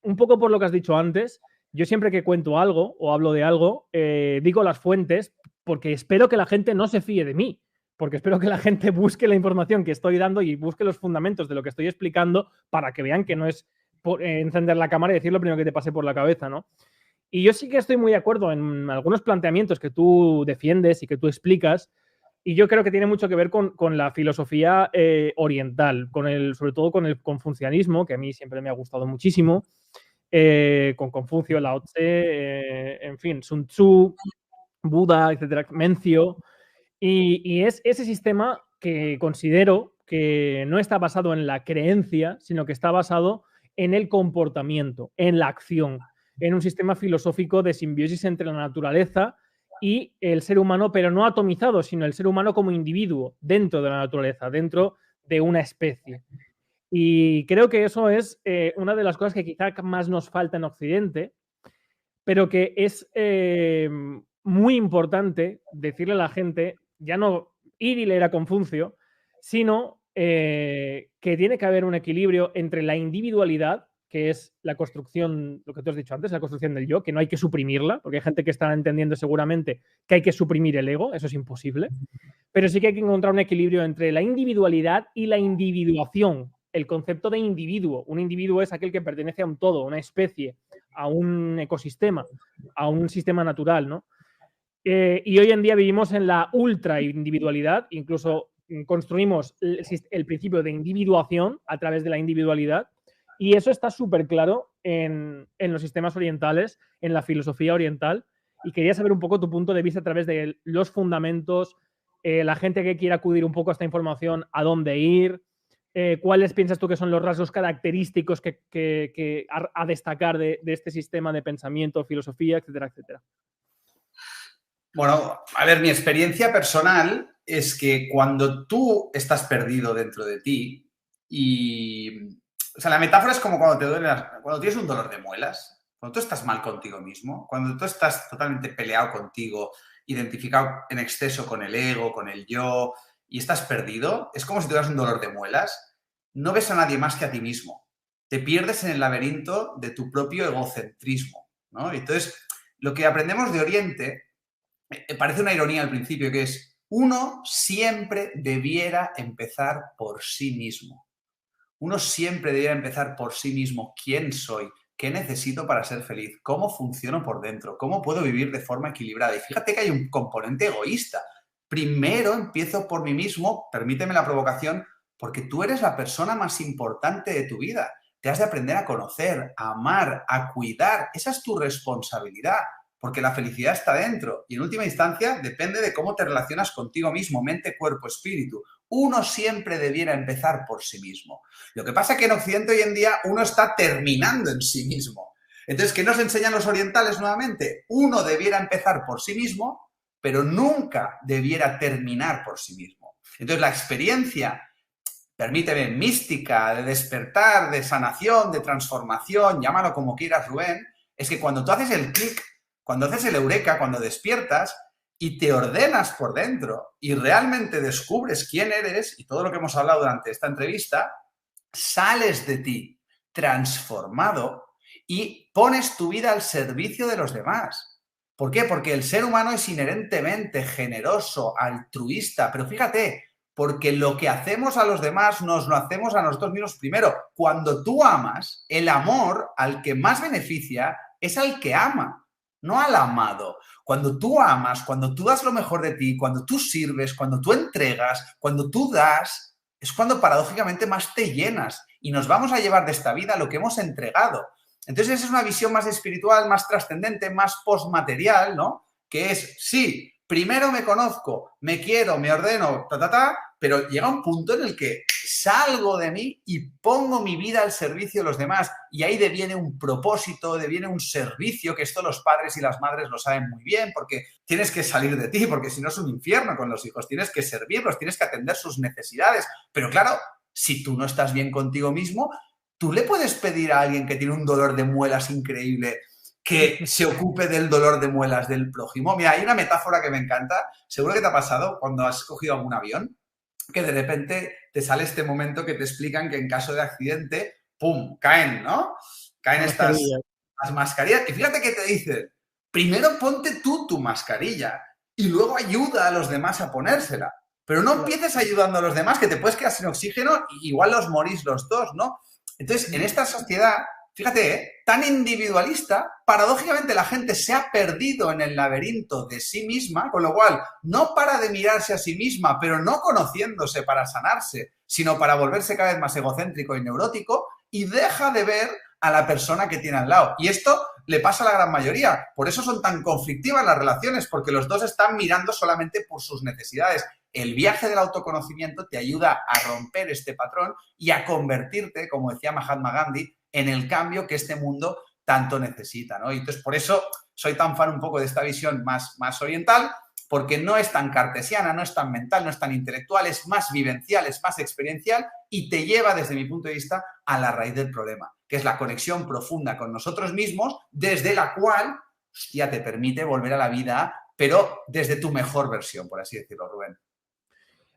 [SPEAKER 1] Un poco por lo que has dicho antes, yo siempre que cuento algo o hablo de algo, digo las fuentes porque espero que la gente no se fíe de mí, porque espero que la gente busque la información que estoy dando y busque los fundamentos de lo que estoy explicando para que vean que no es encender la cámara y decir lo primero que te pase por la cabeza, ¿no? Y yo sí que estoy muy de acuerdo en algunos planteamientos que tú defiendes y que tú explicas, y yo creo que tiene mucho que ver con la filosofía oriental, sobre todo con el confucianismo, que a mí siempre me ha gustado muchísimo, con Confucio, Lao Tse, en fin, Sun Tzu, Buda, etcétera, Mencio. Y es ese sistema que considero que no está basado en la creencia, sino que está basado en el comportamiento, en la acción, en un sistema filosófico de simbiosis entre la naturaleza y el ser humano, pero no atomizado, sino el ser humano como individuo dentro de la naturaleza, dentro de una especie. Y creo que eso es una de las cosas que quizá más nos falta en Occidente, pero que es muy importante decirle a la gente, ya no ir y leer a Confucio, sino que tiene que haber un equilibrio entre la individualidad, que es la construcción, lo que tú has dicho antes, la construcción del yo, que no hay que suprimirla, porque hay gente que está entendiendo seguramente que hay que suprimir el ego, eso es imposible, pero sí que hay que encontrar un equilibrio entre la individualidad y la individuación. El concepto de individuo. Un individuo es aquel que pertenece a un todo, a una especie, a un ecosistema, a un sistema natural, ¿no? Y hoy en día vivimos en la ultra individualidad, incluso construimos el principio de individuación a través de la individualidad, y eso está súper claro en los sistemas orientales, en la filosofía oriental, y quería saber un poco tu punto de vista a través de los fundamentos, la gente que quiera acudir un poco a esta información, a dónde ir, ¿cuáles piensas tú que son los rasgos característicos que a destacar de este sistema de pensamiento, filosofía, etcétera, etcétera?
[SPEAKER 2] Bueno, a ver, mi experiencia personal es que cuando tú estás perdido dentro de ti y... O sea, la metáfora es como cuando te duele cuando tienes un dolor de muelas, cuando tú estás mal contigo mismo, cuando tú estás totalmente peleado contigo, identificado en exceso con el ego, con el yo, y estás perdido, es como si tuvieras un dolor de muelas, no ves a nadie más que a ti mismo. Te pierdes en el laberinto de tu propio egocentrismo, ¿no? Entonces, lo que aprendemos de Oriente parece una ironía al principio, que es uno siempre debiera empezar por sí mismo. Uno siempre debiera empezar por sí mismo. ¿Quién soy? ¿Qué necesito para ser feliz? ¿Cómo funciono por dentro? ¿Cómo puedo vivir de forma equilibrada? Y fíjate que hay un componente egoísta. Primero empiezo por mí mismo, permíteme la provocación, porque tú eres la persona más importante de tu vida. Te has de aprender a conocer, a amar, a cuidar. Esa es tu responsabilidad, porque la felicidad está dentro. Y en última instancia depende de cómo te relacionas contigo mismo, mente, cuerpo, espíritu. Uno siempre debiera empezar por sí mismo. Lo que pasa es que en Occidente hoy en día uno está terminando en sí mismo. Entonces, ¿qué nos enseñan los orientales nuevamente? Uno debiera empezar por sí mismo, pero nunca debiera terminar por sí mismo. Entonces, la experiencia, permíteme, mística, de despertar, de sanación, de transformación, llámalo como quieras, Rubén, es que cuando tú haces el clic, cuando haces el eureka, cuando despiertas, y te ordenas por dentro y realmente descubres quién eres y todo lo que hemos hablado durante esta entrevista, sales de ti transformado y pones tu vida al servicio de los demás. ¿Por qué? Porque el ser humano es inherentemente generoso, altruista, pero fíjate, porque lo que hacemos a los demás nos lo hacemos a nosotros mismos primero. Cuando tú amas, el amor al que más beneficia es al que ama, no al amado. Cuando tú amas, cuando tú das lo mejor de ti, cuando tú sirves, cuando tú entregas, cuando tú das, es cuando paradójicamente más te llenas y nos vamos a llevar de esta vida lo que hemos entregado. Entonces esa es una visión más espiritual, más trascendente, más postmaterial, ¿no? Que es, sí, primero me conozco, me quiero, me ordeno, pero llega un punto en el que salgo de mí y pongo mi vida al servicio de los demás y ahí deviene un propósito, deviene un servicio, que esto los padres y las madres lo saben muy bien porque tienes que salir de ti, porque si no es un infierno con los hijos, tienes que servirlos, tienes que atender sus necesidades, pero claro, si tú no estás bien contigo mismo, tú le puedes pedir a alguien que tiene un dolor de muelas increíble que se ocupe del dolor de muelas del prójimo. Mira, hay una metáfora que me encanta, seguro que te ha pasado cuando has cogido algún avión, que de repente te sale este momento que te explican que en caso de accidente, ¡pum!, caen, ¿no? Caen estas las mascarillas. Y fíjate que te dicen, primero ponte tú tu mascarilla y luego ayuda a los demás a ponérsela. Pero no empieces ayudando a los demás, que te puedes quedar sin oxígeno y igual los morís los dos, ¿no? Entonces, en esta sociedad, fíjate, tan individualista, paradójicamente la gente se ha perdido en el laberinto de sí misma, con lo cual no para de mirarse a sí misma, pero no conociéndose para sanarse, sino para volverse cada vez más egocéntrico y neurótico, y deja de ver a la persona que tiene al lado. Y esto le pasa a la gran mayoría. Por eso son tan conflictivas las relaciones, porque los dos están mirando solamente por sus necesidades. El viaje del autoconocimiento te ayuda a romper este patrón y a convertirte, como decía Mahatma Gandhi, en el cambio que este mundo tanto necesita, ¿no? Y entonces, por eso soy tan fan un poco de esta visión más oriental, porque no es tan cartesiana, no es tan mental, no es tan intelectual, es más vivencial, es más experiencial y te lleva, desde mi punto de vista, a la raíz del problema, que es la conexión profunda con nosotros mismos, desde la cual, hostia, te permite volver a la vida, pero desde tu mejor versión, por así decirlo, Rubén.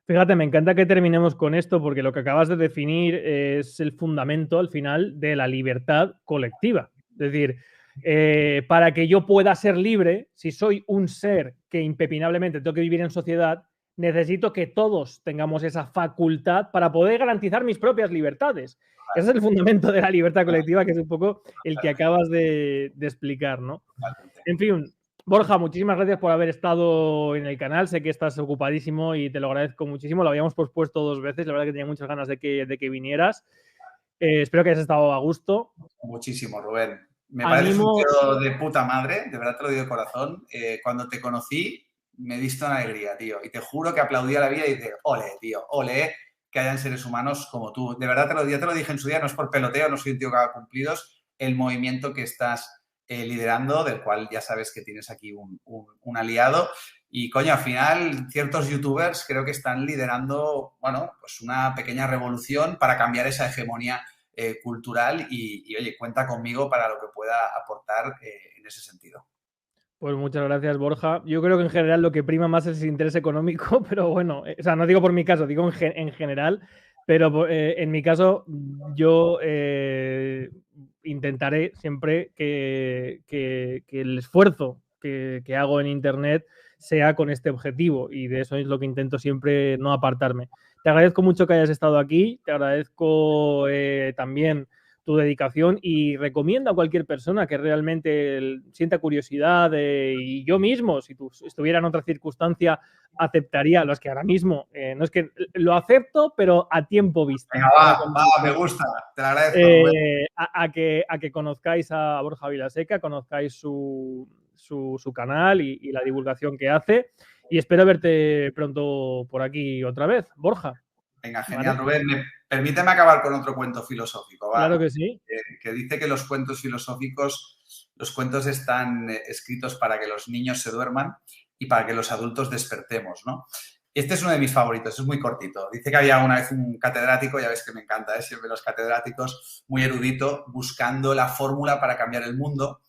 [SPEAKER 1] Fíjate, me encanta que terminemos con esto porque lo que acabas de definir es el fundamento al final de la libertad colectiva. Es decir, para que yo pueda ser libre, si soy un ser que impepinablemente tengo que vivir en sociedad, necesito que todos tengamos esa facultad para poder garantizar mis propias libertades. Ese es el fundamento de la libertad colectiva, que es un poco el que acabas de explicar, ¿no? En fin, Borja, muchísimas gracias por haber estado en el canal. Sé que estás ocupadísimo y te lo agradezco muchísimo. Lo habíamos pospuesto 2 veces. La verdad que tenía muchas ganas de que vinieras. Espero que hayas estado a gusto.
[SPEAKER 2] Muchísimo, Rubén. Me parece un tío de puta madre, de verdad te lo digo de corazón. Cuando te conocí, me diste una alegría, tío. Y te juro que aplaudí a la vida y dije, ole, tío, ole, que hayan seres humanos como tú. De verdad ya te lo dije en su día, no es por peloteo, no soy un tío que haga cumplidos. El movimiento que estás liderando, del cual ya sabes que tienes aquí un aliado. Y, coño, al final, ciertos youtubers creo que están liderando, bueno, pues una pequeña revolución para cambiar esa hegemonía cultural y, oye, cuenta conmigo para lo que pueda aportar en ese sentido.
[SPEAKER 1] Pues muchas gracias, Borja. Yo creo que en general lo que prima más es el interés económico, pero bueno, o sea, no digo por mi caso, digo en general, pero en mi caso yo intentaré siempre que el esfuerzo que hago en Internet sea con este objetivo y de eso es lo que intento siempre no apartarme. Te agradezco mucho que hayas estado aquí, te agradezco también tu dedicación y recomiendo a cualquier persona que realmente sienta curiosidad y yo mismo, si estuviera en otra circunstancia, aceptaría los que ahora mismo, no es que lo acepto, pero a tiempo visto.
[SPEAKER 2] Venga, va, me gusta, te lo agradezco.
[SPEAKER 1] A que conozcáis a Borja Vilaseca, conozcáis su canal y la divulgación que hace y espero verte pronto por aquí otra vez, Borja.
[SPEAKER 2] Venga, genial, ¿vale? Rubén. Permíteme acabar con otro cuento filosófico, ¿vale?
[SPEAKER 1] Claro que sí.
[SPEAKER 2] Que dice que los cuentos filosóficos, los cuentos están escritos para que los niños se duerman y para que los adultos despertemos, ¿no? Este es uno de mis favoritos, es muy cortito. Dice que había una vez un catedrático, ya ves que me encanta, siempre los catedráticos, muy erudito, buscando la fórmula para cambiar el mundo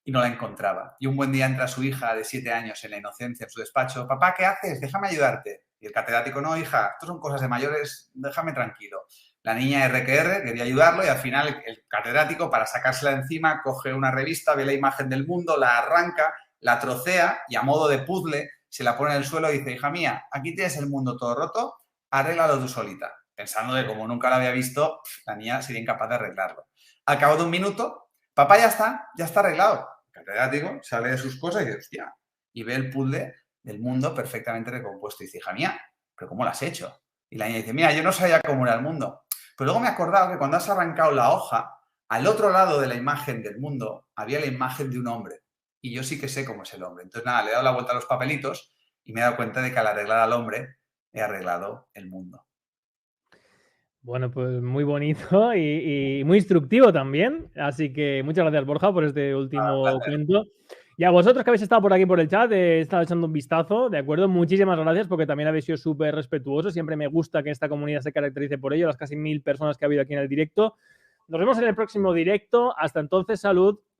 [SPEAKER 2] y no la encontraba. Y un buen día entra su hija de 7 años en la inocencia en su despacho. Papá, ¿qué haces? Déjame ayudarte. Y el catedrático, no, hija, esto son cosas de mayores, déjame tranquilo. La niña RQR quería ayudarlo y al final el catedrático, para sacársela de encima, coge una revista, ve la imagen del mundo, la arranca, la trocea y a modo de puzzle se la pone en el suelo y dice, hija mía, aquí tienes el mundo todo roto, arréglalo tú solita. Pensando que como nunca lo había visto, la niña sería incapaz de arreglarlo. Al cabo de un minuto, papá, ya está arreglado. El catedrático sale de sus cosas y dice, hostia, y ve el puzzle del mundo perfectamente recompuesto. Y dice, hija mía, ¿pero cómo lo has hecho? Y la niña dice, mira, yo no sabía cómo era el mundo. Pero luego me he acordado que cuando has arrancado la hoja, al otro lado de la imagen del mundo había la imagen de un hombre. Y yo sí que sé cómo es el hombre. Entonces, nada, le he dado la vuelta a los papelitos y me he dado cuenta de que al arreglar al hombre he arreglado el mundo.
[SPEAKER 1] Bueno, pues muy bonito y muy instructivo también. Así que muchas gracias, Borja, por este último cuento. Y a vosotros que habéis estado por aquí por el chat, he estado echando un vistazo, ¿de acuerdo? Muchísimas gracias porque también habéis sido súper respetuosos. Siempre me gusta que esta comunidad se caracterice por ello, las casi 1000 personas que ha habido aquí en el directo. Nos vemos en el próximo directo. Hasta entonces, salud.